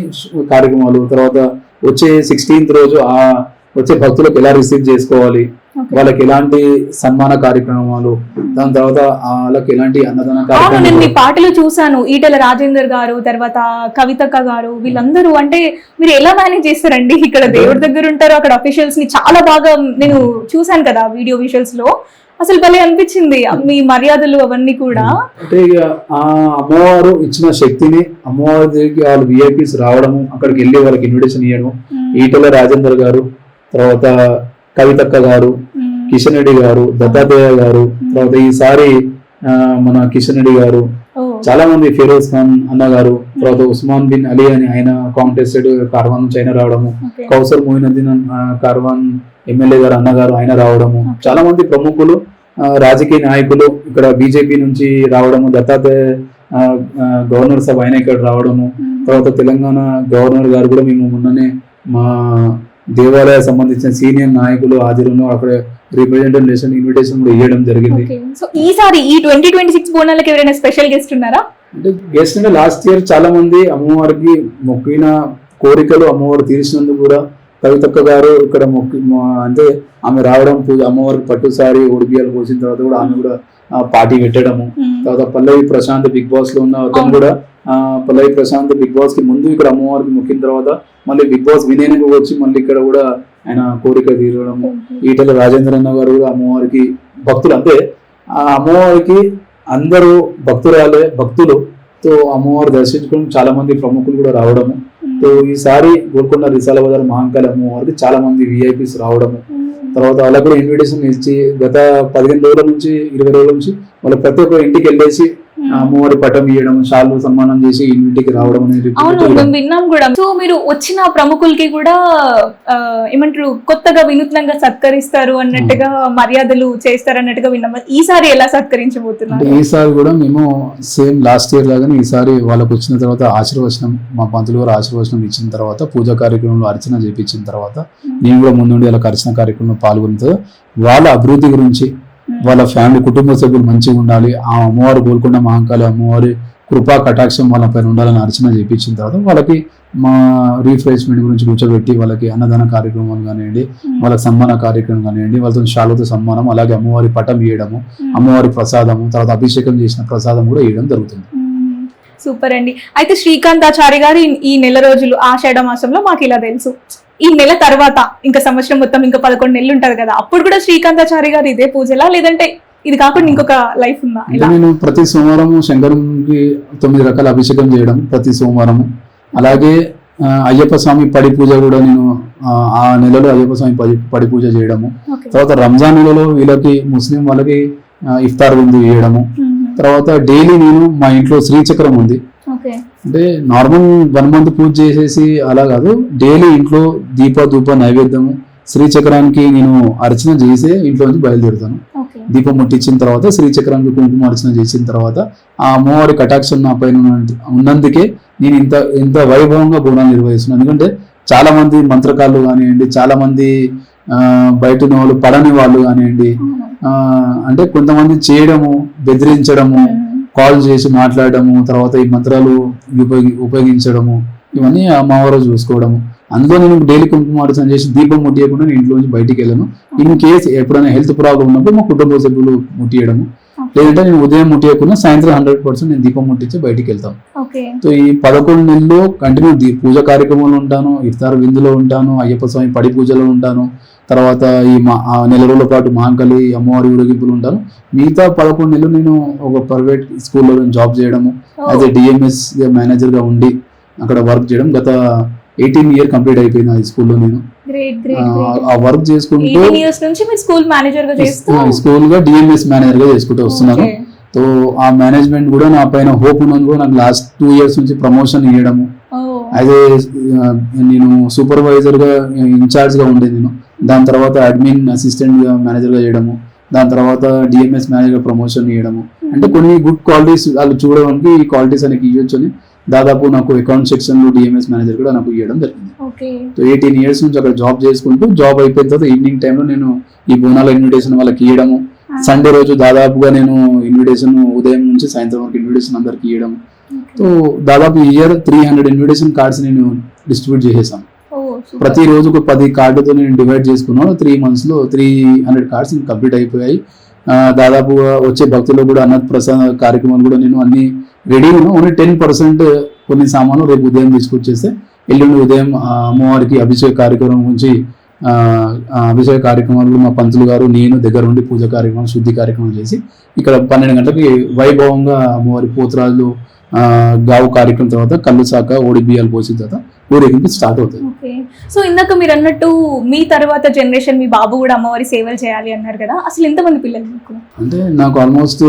కార్యక్రమాలు. తర్వాత వచ్చే 16th రోజు ఆ వచ్చే భక్తులకు ఎలా రిసీవ్ చేసుకోవాలి, వాళ్ళకి ఎలాంటి సన్మాన కార్యక్రమాలు, దాని తర్వాత వాళ్ళకి ఎలాంటి అన్నదాన కార్యక్రమాలు. నేను పాటలు చూసాను, ఈటెల రాజేందర్ గారు, తర్వాత కవితక్క గారు, వీళ్ళందరూ అంటే మీరు ఎలా మేనేజ్ చేస్తారండి? ఇక్కడ దేవుడి దగ్గర ఉంటారు, అక్కడ అఫీషియల్స్ ని చాలా బాగా నేను చూసాను కదా వీడియో విజువల్స్ లో, అసలు భలే అనిపించింది మీ మర్యాదలు అవన్నీ కూడా. అంటే ఇక ఆ అమ్మవారు ఇచ్చిన శక్తిని అమ్మవారి దగ్గరికి వాళ్ళు విఐపీస్ రావడము, అక్కడికి వెళ్ళి వాళ్ళకి ఇన్విటేషన్ ఇవ్వడం. ఈటెల రాజేందర్ గారు, తర్వాత కవితక్క గారు, కిషన్ రెడ్డి గారు, దత్తాత్రేయ గారు, తర్వాత ఈసారి మన కిషన్ రెడ్డి గారు, చాలా మంది, ఫిరోజ్ ఖాన్ అన్న గారు, తర్వాత ఉస్మాన్ బిన్ అలీ అని ఆయన కాంటెస్టెడ్ కార్వాన్ నుంచి ఆయన రావడము, కౌసర్ మొయినుద్దీన్ కార్వాన్ ఎమ్మెల్యే గారు అన్నగారు ఆయన రావడము, చాలా మంది ప్రముఖులు రాజకీయ నాయకులు ఇక్కడ బీజేపీ నుంచి రావడము, దత్తాత్రేయ గవర్నర్ సభ ఆయన ఇక్కడ రావడము, తర్వాత తెలంగాణ గవర్నర్ గారు కూడా మేము మొన్ననే మా దేవాలయ సంబంధించిన సీనియర్ నాయకులు హాజరును అక్కడ రిప్రజెంటేషన్ ఇన్విటేషన్ కూడా ఇవ్వడం జరిగింది. సో ఈసారి ఈ 2026 బోనాలకు ఎవరైనా స్పెషల్ గెస్ట్ ఉన్నారా? అంటే గెస్ట్ అంటే లాస్ట్ ఇయర్ చాలా మంది అమ్మవారికి మొక్కిన కోరికలు అమ్మవారు తీర్చినందుకు కూడా కవితక్క గారు ఇక్కడ అంటే ఆమె రావడం, పూజ అమ్మవారికి పట్టు సారి ఒడిబియాలు పోసిన తర్వాత కూడా ఆమె కూడా పార్టీ పెట్టడము. తర్వాత పల్లవి ప్రశాంత్ బిగ్ బాస్ లో ఉన్న అతను కూడా పల్లవి ప్రశాంత్ బిగ్ బాస్ కి ముందు ఇక్కడ అమ్మవారికి మొక్కిన తర్వాత మళ్ళీ బిగ్ బాస్ వినేందుకు వచ్చి మళ్ళీ ఇక్కడ కూడా ఆయన కోరిక తీరడము. ఈటల రాజేంద్ర అన్న గారు కూడా అమ్మవారికి భక్తులు, అంటే ఆ అమ్మవారికి అందరూ భక్తులు తో అమ్మవారు దర్శించుకుని చాలా మంది ప్రముఖులు కూడా రావడము. సో ఈసారి గోల్కొండ రిసాల బజార్ మహాంకాళి అమ్మవారికి చాలా మంది విఐపీస్ రావడము. తర్వాత వాళ్ళకు కూడా ఇన్విటేషన్ ఇచ్చి గత 15 రోజుల నుంచి 20 రోజుల నుంచి వాళ్ళ ప్రతి ఒక్క ఇంటికి వెళ్ళేసి అమ్మవారి పటం ఇవ్వడం, షాలు సన్మానం చేసి ఇంటికి రావడం అనేది అవును మేము విన్నాం కూడా. సో మీరు వచ్చిన ప్రముఖులకి కూడా ఏమంటారు కొత్తగా వినూత్నంగా సత్కరిస్తారు అన్నట్టుగా మర్యాదలు చేస్తారు అన్నట్టుగా విన్నాం. ఈసారి ఎలా సత్కరించబోతున్నారు? ఈసారి కూడా మేము సేమ్ లాస్ట్ ఇయర్ లాగానే ఈసారి వాళ్ళకి వచ్చిన తర్వాత ఆశీర్వచనం, మా పంతులు గారు ఆశీర్వచనం ఇచ్చిన తర్వాత పూజా కార్యక్రమంలో అర్చన చేపించిన తర్వాత నేను కూడా ముందుండి వాళ్ళకి అర్చన కార్యక్రమంలో పాల్గొంటే వాళ్ళ అభివృద్ధి గురించి, వాళ్ళ ఫ్యామిలీ కుటుంబ సభ్యులు మంచిగా ఉండాలి, ఆ అమ్మవారు గోల్కొండ మహంకాళి అమ్మవారి కృపా కటాక్షం వాళ్ళ పైన ఉండాలని అర్చన చేయించిన తర్వాత వాళ్ళకి మా రీఫ్రెష్మెంట్ గురించి కూర్చోబెట్టి వాళ్ళకి అన్నదాన కార్యక్రమాలు కానివ్వండి, వాళ్ళకి సన్మాన కార్యక్రమం కానివ్వండి, వాళ్ళతో షాలతో సన్మానం, అలాగే అమ్మవారి పటం ఇవ్వడము, అమ్మవారి ప్రసాదము, తర్వాత అభిషేకం చేసిన ప్రసాదం కూడా ఇవ్వడం జరుగుతుంది. సూపర్ అండి. అయితే శ్రీకాంతాచారి గారు ఈ నెల రోజులు ఆషాఢ మాసంలో మాకు ఇలా తెలుసు, ఈ నెల తర్వాత ఇంకా సంవత్సరం మొత్తం ఇంకా 11 నెలలు ఉంటది కదా, అప్పుడు కూడా శ్రీకాంతాచారి గారు ఇదే పూజలా లేదంటే ఇది కాకుండా ఇంకొక లైఫ్ ఉందా? నేను ప్రతి సోమవారం శంకరునికి 9 రకాల అభిషేకం చేయడం ప్రతి సోమవారము, అలాగే అయ్యప్ప స్వామి పడి పూజ కూడా నేను ఆ నెలలో అయ్యప్ప స్వామి పడి పూజ చేయడము, తర్వాత రంజాన్ నెలలో వీళ్ళకి ముస్లిం వాళ్ళకి ఇఫ్తార్ విందు చేయడము, తర్వాత డైలీ నేను మా ఇంట్లో శ్రీచక్రం ఉంది, అంటే నార్మల్ 1 month పూజ చేసేసి అలా కాదు, డైలీ ఇంట్లో ధూప నైవేద్యము శ్రీచక్రానికి నేను అర్చన చేసే ఇంట్లో నుంచి బయలుదేరుతాను. దీపం ముట్టించిన తర్వాత శ్రీచక్రానికి కుంకుమ అర్చన చేసిన తర్వాత ఆ అమ్మవారి కటాక్షం నా పైన ఉన్నందుకే నేను ఇంత వైభవంగా బోనాలు నిర్వహిస్తున్నాను. ఎందుకంటే చాలా మంది మంత్రకాళ్ళు కానివ్వండి, చాలా మంది బయట వాళ్ళు పడని వాళ్ళు కానివ్వండి, అంటే కొంతమంది చేయడము, బెదిరించడము, కాల్ చేసి మాట్లాడడము, తర్వాత ఈ మంత్రాలు ఉపయోగించడము, ఇవన్నీ అమ్మవారు చూసుకోవడము. అందులో నేను డైలీ కుంకుమార్చన చేసి దీపం ముట్టియకుండా నేను ఇంట్లోంచి బయటికి వెళ్ళను. ఇన్ కేసు ఎప్పుడైనా హెల్త్ ప్రాబ్లం ఉన్నప్పుడు మా కుటుంబ సభ్యులు ముట్టియడము, లేదంటే నేను ఉదయం ముట్టియకుండా సాయంత్రం 100% నేను దీపం ముట్టించి బయటికి వెళ్తాను. సో ఈ 11 నెలల్లో కంటిన్యూ పూజ కార్యక్రమంలో ఉంటాను, ఇఫ్తార్ విందులో ఉంటాను, అయ్యప్ప స్వామి పడి పూజలో ఉంటాను, తర్వాత ఈ నెల రోజుల పాటు మహంకాళి అమ్మవారి ఊరేగింపులు ఉంటాను. మిగతా 11 నెలలు నేను ఒక ప్రైవేట్ స్కూల్లో జాబ్ చేయడము, యాజ్ ఏ డిఎంఎస్ మేనేజర్గా ఉండి అక్కడ వర్క్ చేయడం. గత 18 years కంప్లీట్ అయిపోయింది ఆ స్కూల్లో. నేను ఆ వర్క్ చేసుకుంటూ స్కూల్ గా డిఎంఎస్ మేనేజర్ గా చేసుకుంటూ వస్తున్నాను. సో ఆ మేనేజ్మెంట్ కూడా నా పైన హోప్ ఉన్నందుకు నాకు లాస్ట్ 2 years నుంచి ప్రమోషన్ ఇవ్వడము, అదే నేను సూపర్వైజర్ గా ఇన్ఛార్జ్ గా ఉండేది నేను, దాని తర్వాత అడ్మిన్ అసిస్టెంట్ గా మేనేజర్ గా చేయడము, దాని తర్వాత డిఎంఎస్ మేనేజర్ ప్రమోషన్ ఇవ్వడము. అంటే కొన్ని గుడ్ క్వాలిటీస్ వాళ్ళు చూడడానికి ఈ క్వాలిటీస్ అనేది ఇవ్వచ్చు అని దాదాపు నాకు అకౌంట్ సెక్షన్ లో డిఎంఎస్ మేనేజర్ కూడా నాకు ఇవ్వడం జరిగింది. సో 18 years నుంచి అక్కడ జాబ్ చేసుకుంటూ, జాబ్ అయిపోయిన తర్వాత ఈవినింగ్ టైంలో నేను ఈ బోనాల ఇన్విటేషన్ వాళ్ళకి ఇవ్వడము, సండే రోజు దాదాపుగా నేను ఇన్విటేషన్ ఉదయం నుంచి సాయంత్రం వరకు ఇన్విటేషన్ అందరికి ఇవ్వడం. సో దాదాపు ఈ ఇయర్ 300 ఇన్విటేషన్ కార్డ్స్ నేను డిస్ట్రిబ్యూట్ చేసేసాను. ప్రతి రోజుకు 10 కార్డుతో నేను డివైడ్ చేసుకున్నాను. 3 months లో 300 కార్డ్స్ కంప్లీట్ అయిపోయాయి. దాదాపుగా వచ్చే భక్తులు కూడా అన్నప్రసాద కార్యక్రమాలు కూడా నేను అన్ని రెడీ ఉన్నాను. ఓన్లీ 10% కొన్ని సామాన్లు రేపు ఉదయం తీసుకొచ్చేస్తే ఎల్లుండి ఉదయం అమ్మవారికి అభిషేక కార్యక్రమం గురించి అభిషేక కార్యక్రమాలు మా పంతులు గారు నేను దగ్గర ఉండి పూజ కార్యక్రమం శుద్ధి కార్యక్రమం చేసి ఇక్కడ 12 గంటలకి వైభవంగా అమ్మవారి పోతురాజులు గావు కార్యక్రమం తర్వాత కళ్ళు సాక ఓడి బియ్యాలు పోసిన తర్వాత ఊరేగింపు స్టార్ట్ అవుతుంది. సో ఇందాక మీరు అన్నట్టు మీ తర్వాత జనరేషన్ మీ బాబు కూడా అమ్మవారి సేవలు చేయాలి అన్నారు కదా, అసలు ఎంతమంది పిల్లలు మీకు? అంటే నాకు ఆల్మోస్ట్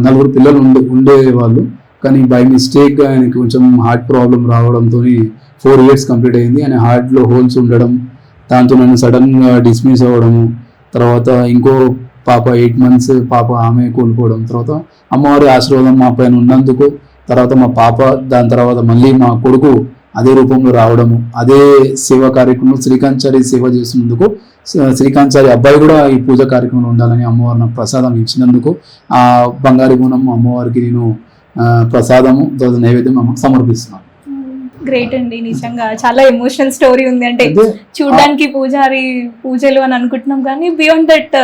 4 పిల్లలు ఉండేవాళ్ళు, కానీ బై మిస్టేక్ గా ఆయనకి కొంచెం హార్ట్ ప్రాబ్లం రావడంతో 4 years కంప్లీట్ అయింది. ఆయన హార్ట్ లో హోల్స్ ఉండడం, దాంతో నన్ను సడన్ గా డిస్మిస్ అవ్వడము, తర్వాత ఇంకో పాప 8 months పాప ఆమె కోల్పోవడం, తర్వాత అమ్మవారి ఆశీర్వాదం మా పైన ఉన్నందుకు, తర్వాత మా పాప, దాని తర్వాత మళ్ళీ మా కొడుకు అదే రూపంలో రావడము, అదే సేవా కార్యక్రమంలో శ్రీకాంతాచారి సేవ చేస్తున్నందుకు శ్రీకాంతాచారి అబ్బాయి కూడా ఈ పూజ కార్యక్రమంలో ఉండాలని అమ్మవారు నాకు ప్రసాదం ఇచ్చినందుకు ఆ బంగారు గుణం అమ్మవారికి నేను ప్రసాదము తర్వాత నైవేద్యం సమర్పిస్తున్నాను. గ్రేట్ అండి, నిజంగా చాలా ఎమోషనల్ స్టోరీ ఉంది. అంటే చూడడానికి పూజారి పూజలు అని అనుకుంటున్నాం కానీ బియాండ్ దట్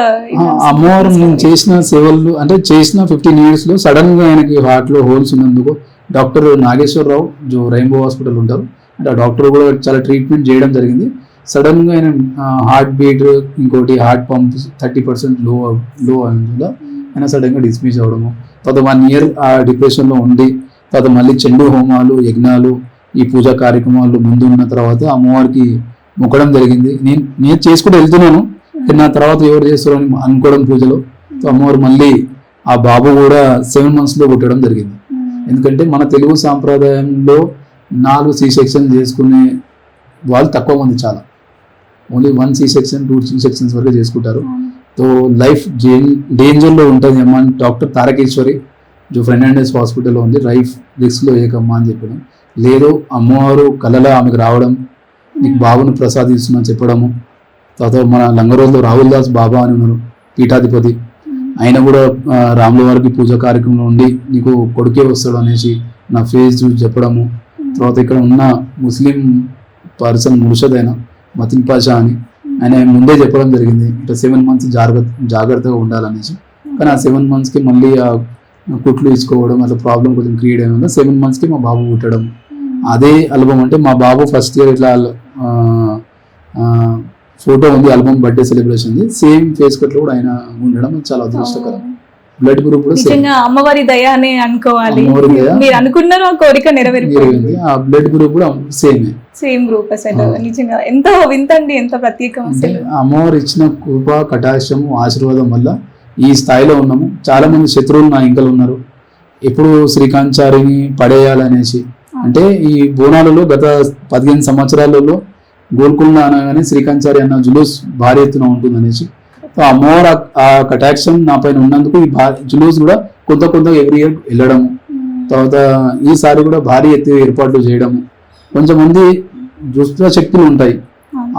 అమ్మవారు నేను చేసిన సేవలు అంటే చేసిన 15 years లో సడన్ గా ఆయనకి హార్ట్ లో హోల్స్ ఉన్నందుకు డాక్టర్ నాగేశ్వరరావు జో రెయిన్బో హాస్పిటల్ ఉంటారు, అంటే ఆ డాక్టర్ కూడా చాలా ట్రీట్మెంట్ చేయడం జరిగింది. సడన్ గా ఆయన హార్ట్ బీట్ ఇంకోటి హార్ట్ పంప్ 30% లో అందులో ఆయన సడన్ గా డిస్మిస్ అవ్వడము, తర్వాత 1 year ఆ డిప్రెషన్ లో ఉండి తర్వాత మళ్ళీ చెండు హోమాలు యజ్ఞాలు ఈ పూజా కార్యక్రమాలు ముందు ఉన్న తర్వాత అమ్మవారికి మొక్కడం జరిగింది. నేను చేసుకుంటూ వెళ్తున్నాను, నా తర్వాత ఎవరు చేస్తారు అని అనుకోవడం పూజలో. సో అమ్మవారు మళ్ళీ ఆ బాబు కూడా 7 months లో పుట్టడం జరిగింది. ఎందుకంటే మన తెలుగు సాంప్రదాయంలో 4 C-section చేసుకునే వాళ్ళు తక్కువ మంది, చాలా ఓన్లీ 1 C-section 2 C-sections వరకు చేసుకుంటారు. तो లైఫ్ డేంజర్లో ఉంటుంది అమ్మ అని డాక్టర్ తారకేశ్వరి जो ఫెర్నాండెస్ హాస్పిటల్లో ఉంది, లైఫ్ రిస్క్లో ఏకమ్మా అని చెప్పడం లేదు. అమ్మవారు కళలో ఆమెకు రావడం, నీకు బాబును ప్రసాదిస్తున్నా చెప్పడము. తర్వాత మన లంగరోజులో రాహుల్ దాస్ బాబా అని ఉన్నారు, పీఠాధిపతి, ఆయన కూడా రాముల వారికి పూజ కార్యక్రమంలో ఉండి నీకు కొడుకే వస్తాడు అనేసి నా ఫేస్ చూసి చెప్పడము. తర్వాత ఇక్కడ ఉన్న ముస్లిం పర్సన్ ముర్షద్ అయిన మతిన్ పాషా అని ఆయన ముందే చెప్పడం జరిగింది, ఇట్లా 7 months జాగ్రత్తగా ఉండాలనేసి. కానీ ఆ 7 monthsకి మళ్ళీ ఆ కుట్లు ఇచ్చుకోవడం అట్లా ప్రాబ్లం కొంచెం క్రియేట్ అయిన 7 monthsకి మా బాబు పుట్టడం. అదే ఆల్బమ్ అంటే మా బాబు ఫస్ట్ ఇయర్ ఇట్లా ఫోటో ఉంది, ఆల్బమ్ బర్త్డే సెలబ్రేషన్ ఉంది, సేమ్ ఫేస్ కట్ లో కూడా ఆయన ఉండడం చాలా అదృష్టకరం. బ్లడ్ గ్రూప్ కూడా నిజంగా అమ్మవారి దయ అని అనుకోవాలి. మీరు అనుకున్నారు ఆ కోరిక నెరవేరిపోయింది. ఆ బ్లడ్ గ్రూప్ కూడా సేమ్ గ్రూప్. అసలు నిజంగా ఎంత వింతండి, ఎంత ప్రత్యేకం అసలు. అమ్మవారు ఇచ్చిన కృప కటాక్షము ఆశీర్వాదం వల్ల ఈ స్థాయిలో ఉన్నాము. చాలా మంది శత్రువులు నా ఇంకలు ఉన్నారు, ఎప్పుడు శ్రీకాంత్ చారిని పడేయాలనేసి. అంటే ఈ బోనాలలో గత 15 సంవత్సరాలలో గోల్కొండ అనగానే శ్రీకాంత్ చారి అన్న జులూస్ భారీ ఎత్తున ఉంటుంది అనేసి. అమ్మవారు ఆ కటాక్షం నా పైన ఉన్నందుకు ఈ జులూస్ కూడా కొంత ఎవ్రీ ఇయర్ వెళ్ళడము. తర్వాత ఈసారి కూడా భారీ ఎత్తు ఏర్పాట్లు చేయడము. కొంతమంది దుష్ట శక్తులు ఉంటాయి,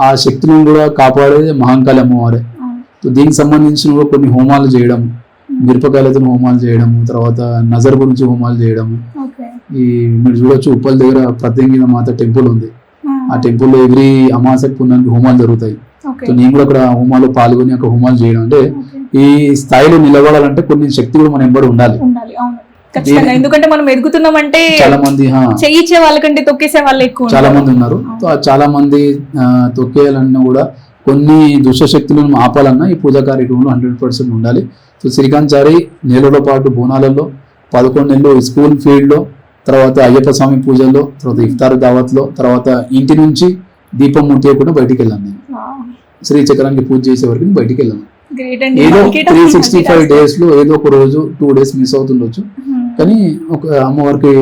ఆ శక్తులను కూడా కాపాడేది మహంకాళి అమ్మవారే. దీనికి సంబంధించిన కూడా కొన్ని హోమాలు చేయడం, మిరపకాయలతో హోమాలు చేయడము, తర్వాత నజర్ గురించి హోమాలు చేయడము. ఈ మీరు చూడొచ్చు ఉప్పల్ దగ్గర ప్రత్యేక మాత టెంపుల్ ఉంది, ఆ టెంపుల్లో ఎవ్రీ అమావాస్య పుణ్యానికి హోమాలు జరుగుతాయి. సో నేను కూడా అక్కడ హోమాలో పాల్గొని అక్కడ హోమాలు చేయడం. అంటే ఈ స్థాయిలో నిలబడాలంటే కొన్ని శక్తి కూడా మన ఎంబడి ఉండాలి. ఎందుకంటే మనం ఎదుగుతున్నామంటే చాలా మంది చేయించే వాళ్ళకంటే తొక్కేసే వాళ్ళు ఎక్కువ చాలా మంది ఉన్నారు. చాలా మంది తొక్కేయాలన్నా కూడా కొన్ని దుష్టశక్తులను ఆపాలన్నా ఈ పూజా కార్యక్రమంలో 100% ఉండాలి. సో శ్రీకాంత్ చారి నెలలో పాటు బోనాలలో 11 నెలలు స్కూల్ ఫీల్డ్లో, తర్వాత అయ్యప్ప స్వామి పూజల్లో, తర్వాత ఇఫ్తార్ దావత్లో, తర్వాత ఇంటి నుంచి దీపం ముట్టేయకుండా బయటికి వెళ్ళాను. నేను శ్రీచక్రానికి పూజ చేసే వరకు బయటికి వెళ్ళాను. ఏదో 365 days లో ఏదో ఒక రోజు 2 days మిస్ అవుతుండొచ్చు, కానీ ఒక అమ్మవారికి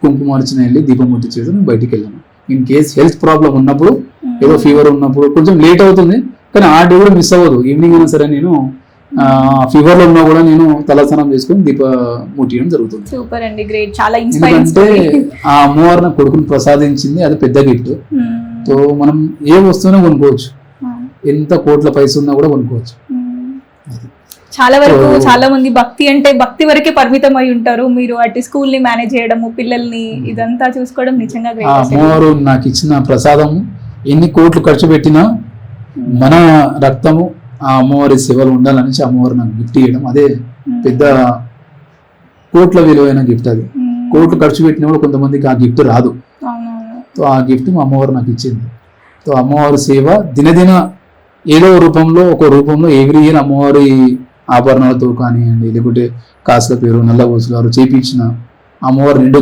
కుంకుమార్చన వెళ్ళి దీపం ముట్టించేది నేను బయటికి వెళ్ళాను. ఇన్ కేస్ హెల్త్ ప్రాబ్లం ఉన్నప్పుడు, ఏదో ఫీవర్ ఉన్నప్పుడు కొంచెం లేట్ అవుతుంది, కానీ ఆ డే కూడా మిస్ అవ్వదు. ఈవినింగ్ అయినా సరే నేను ఫీవర్ లో ఉన్నా కూడా నేను తలస్నానం చేసుకుని దీప ముట్టియడం జరుగుతుంది. సూపర్ అండి, గ్రేట్, చాలా ఎందుకంటే ఆ అమ్మవారు నా కొడుకుని ప్రసాదించింది, అది పెద్ద గిఫ్ట్. సో మనం ఏ వస్తువునే కొనుక్కోవచ్చు, ఎంత కోట్ల పైసలు ఉన్నా కూడా కొనుక్కోవచ్చు. చాలా వరకు చాలా మంది భక్తి అంటే భక్తి వరకే పరిమితం అయి ఉంటారు. మీరు అటు స్కూల్ ని మేనేజ్ చేయడము, పిల్లల్ని ఇదంతా చూసుకోవడం నిజంగా గ్రేట్. అమ్మవారు నాకు ఇచ్చిన ప్రసాదం, ఎన్ని కోట్లు ఖర్చు పెట్టినా మన రక్తము ఆ అమ్మవారి సేవలు ఉండాలనేసి అమ్మవారు నాకు గిఫ్ట్ ఇవ్వడం, అదే పెద్ద కోట్ల విలువైన గిఫ్ట్. అది కోట్లు ఖర్చు పెట్టినా కూడా కొంతమందికి ఆ గిఫ్ట్ రాదు. సో ఆ గిఫ్ట్ మా అమ్మవారు నాకు ఇచ్చింది. సో అమ్మవారి సేవ దినదిన ఏదో రూపంలో, ఒక రూపంలో ఎవ్రీ ఇయర్ అమ్మవారి ఆభరణాలతో కానివ్వండి, లేకుంటే కాసుల పేరు నల్లగోసులు చేపించిన అమ్మవారు నిండు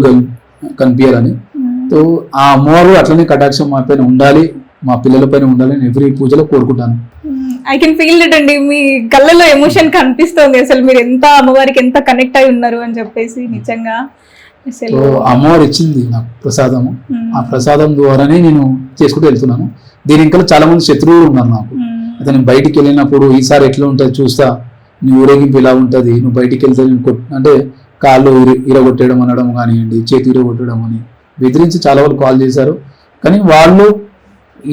కనిపించాలని. సో ఆ అమ్మవారు అట్లనే కటాక్షం మా పైన ఉండాలి, మా పిల్లల పైన ఉండాలని ఎవ్రీ పూజలో కోరుకుంటాను. ఐ కెన్ ఫీల్ ఇట్ అండి, మీ కళ్ళలో ఎమోషన్ కనిపిస్తుంది. అసలు మీరు ఎంత అమ్మవారికి ఎంత కనెక్ట్ అయి ఉన్నారు అని చెప్పేసి నిజంగా. సో అమ్మవారు ఇచ్చింది నాకు ప్రసాదము, ఆ ప్రసాదం ద్వారానే నేను చేసుకుంటూ వెళ్తున్నాను. దీని ఇంకా చాలా మంది శత్రువులు ఉన్నారు నాకు. అయితే నేను బయటికి వెళ్ళినప్పుడు ఈసారి ఎట్లా ఉంటుంది చూస్తా, నీ ఊరేగింపు ఇలా ఉంటుంది, నువ్వు బయటికి వెళ్తే అంటే కాళ్ళు ఇరగొట్టడం అనడం కానివ్వండి, చేతి ఇరగొట్టడం అని బెదిరించి చాలా వాళ్ళు కాల్ చేశారు. కానీ వాళ్ళు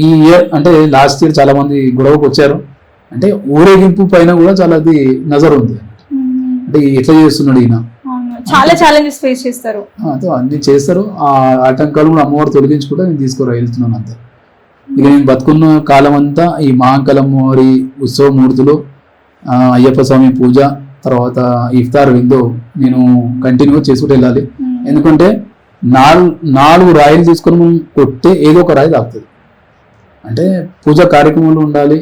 ఈ ఇయర్ అంటే లాస్ట్ ఇయర్ చాలా మంది గొడవకు వచ్చారు. అంటే ఊరేగింపు పైన కూడా చాలా అది నజర్ ఉంది, అంటే ఎట్లా చేస్తున్నాడు ఈయన, చాలా ఛాలెంజెస్ ఫేస్ చేస్తారు, అన్ని చేస్తారు. ఆ ఆటంకాలు కూడా అమ్మవారు తొలగించుకుంటే నేను వెళ్తున్నాను అంతే. ఇక నేను బతుకున్న కాలం అంతా ఈ మహాంకాళి అమ్మవారి ఉత్సవమూర్తులు, అయ్యప్ప స్వామి పూజ, తర్వాత ఇఫ్తార్ విందో నేను కంటిన్యూగా చేసుకుంటూ వెళ్ళాలి. ఎందుకంటే 4 రాయిలు తీసుకొని మనం కొట్టే ఏదో ఒక రాయి తాకుతుంది. అంటే పూజా కార్యక్రమంలో ఉండాలి,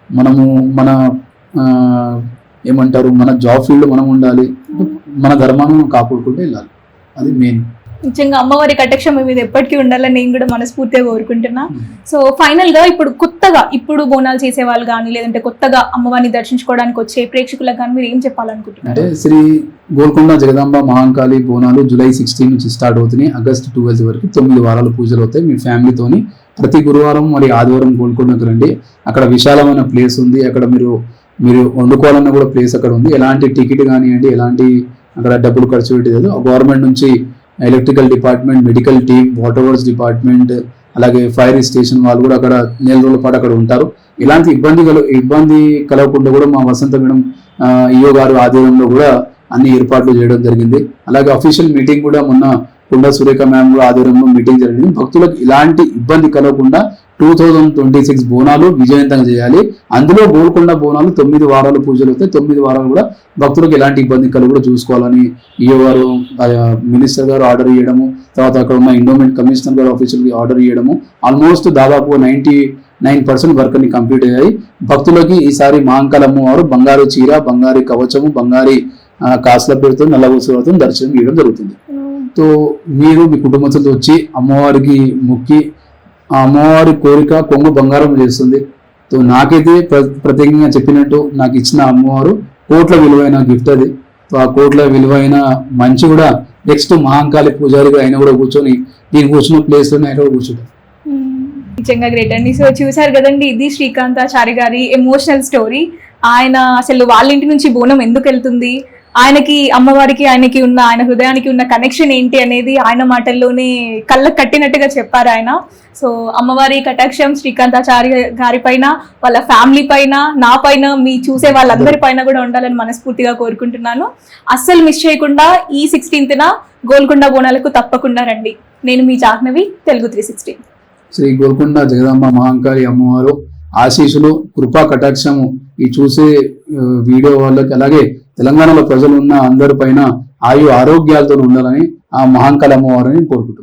మనము మన ఏమంటారు మన జాబ్ ఫీల్డ్ మనం ఉండాలి, మన ధర్మాన్ని కాపాడుకుంటూ వెళ్ళాలి, అది మెయిన్. నిజంగా అమ్మవారి కటాక్షం మీద ఎప్పటికీ ఉండాలని నేను కూడా మనస్ఫూర్తిగా కోరుకుంటున్నా. సో ఫైనల్ గా ఇప్పుడు బోనాలు చేసే వాళ్ళు కానీ లేదంటే కొత్తగా అమ్మవారిని దర్శించుకోవడానికి వచ్చే ప్రేక్షకులకు కానీ మీరు ఏం చెప్పాలనుకుంటున్నారు? అంటే శ్రీ గోల్కొండ జగదాంబ మహాంకాళి బోనాలు జూలై 16 నుంచి స్టార్ట్ అవుతున్నాయి. ఆగస్ట్ 12 వరకు 9 వారాలు పూజలు అవుతాయి. మీ ఫ్యామిలీతోని ప్రతి గురువారం మరి ఆదివారం గోల్కొండకు రండి. అక్కడ విశాలమైన ప్లేస్ ఉంది. అక్కడ మీరు వండుకోవాలన్న కూడా ప్లేస్ అక్కడ ఉంది. ఎలాంటి టికెట్ కానివ్వండి, ఎలాంటి అక్కడ డబ్బులు ఖర్చు పెట్టేది. గవర్నమెంట్ నుంచి electrical department, medical team, water works department, అలాగే ఫైర్ స్టేషన్ వాళ్ళు కూడా అక్కడ నెల రోజుల పాటు అక్కడ ఉంటారు. ఇలాంటి ఇబ్బంది కలగకుండా కూడా మా వసంత మేడం ఈఓ గారు ఆధ్వర్యంలో కూడా అన్ని ఏర్పాట్లు చేయడం జరిగింది. అలాగే అఫీషియల్ మీటింగ్ కూడా మొన్న కుండ సురేఖ మ్యామ్ కూడా ఆధ్వర్యంలో మీటింగ్ జరిగింది. భక్తులకు ఇలాంటి ఇబ్బంది కలగకుండా 2026 బోనాలు విజయవంతంగా చేయాలి. అందులో గోల్కొండ బోనాలు 9 వారాలు పూజలు అవుతాయి. 9 వారాలు కూడా భక్తులకు ఎలాంటి ఇబ్బంది కలగకుండా చూసుకోవాలని ఈఓ గారు, మినిస్టర్ గారు ఆర్డర్ ఇవ్వడము, తర్వాత అక్కడ ఉన్న ఎండోమెంట్ కమిషనర్ గారు ఆఫీషియల్కి ఆర్డర్ ఇవ్వడము, ఆల్మోస్ట్ దాదాపు 99% వర్క్ అన్ని కంప్లీట్ అయ్యాయి. భక్తులకి ఈసారి మహాంకాళి అమ్మవారు బంగారు చీర, బంగారు కవచము, బంగారు కాసుల పేరుతో నల్లగోసులతో దర్శనం ఇవ్వడం జరుగుతుంది. సో మీరు మీ కుటుంబంతో వచ్చి అమ్మవారికి మొక్కి ఆ అమ్మవారి కోరిక కొంగు బంగారం చేస్తుంది. సో నాకైతే ప్రత్యేకంగా చెప్పినట్టు నాకు ఇచ్చిన అమ్మవారు కోట్ల విలువైన గిఫ్ట్ అది. సో ఆ కోట్ల విలువైన మంచి కూడా నెక్స్ట్ మహాంకాళి పూజారిగా ఆయన కూడా కూర్చొని నేను కూర్చున్న ప్లేస్లోనే ఆయన కూడా కూర్చుంటాను. నిజంగా గ్రేట్ అండి. సో చూసారు కదండి, ఇది శ్రీకాంతాచారి గారి ఎమోషనల్ స్టోరీ. ఆయన అసలు వాళ్ళ ఇంటి నుంచి బోనం ఎందుకు వెళ్తుంది, ఆయనకి అమ్మవారికి ఆయన హృదయానికి ఉన్న కనెక్షన్ ఏంటి అనేది ఆయన మాటల్లోనే కళ్ళకు కట్టినట్టుగా చెప్పారు ఆయన. సో అమ్మవారి కటాక్షం శ్రీకాంతాచారి గారి పైన, వాళ్ళ ఫ్యామిలీ పైన, నా పైన, మీ చూసే వాళ్ళందరి పైన కూడా ఉండాలని మనస్ఫూర్తిగా కోరుకుంటున్నాను. అస్సలు మిస్ చేయకుండా ఈ 16న గోల్కొండ బోనాలకు తప్పకుండా రండి. నేను మీ జాహ్నవి, తెలుగు 360. శ్రీ గోల్కొండ జగదాంబ మహాంకాళి అమ్మవారు ఆశీస్సులు, కృపా కటాక్షము ఈ చూసే వీడియో వాళ్ళకి, అలాగే తెలంగాణలో ప్రజలు ఉన్న అందరి పైన ఆరోగ్యాలతో ఉండాలని ఆ మహాంకాళి అమ్మవారిని కోరుకుంటున్నాను.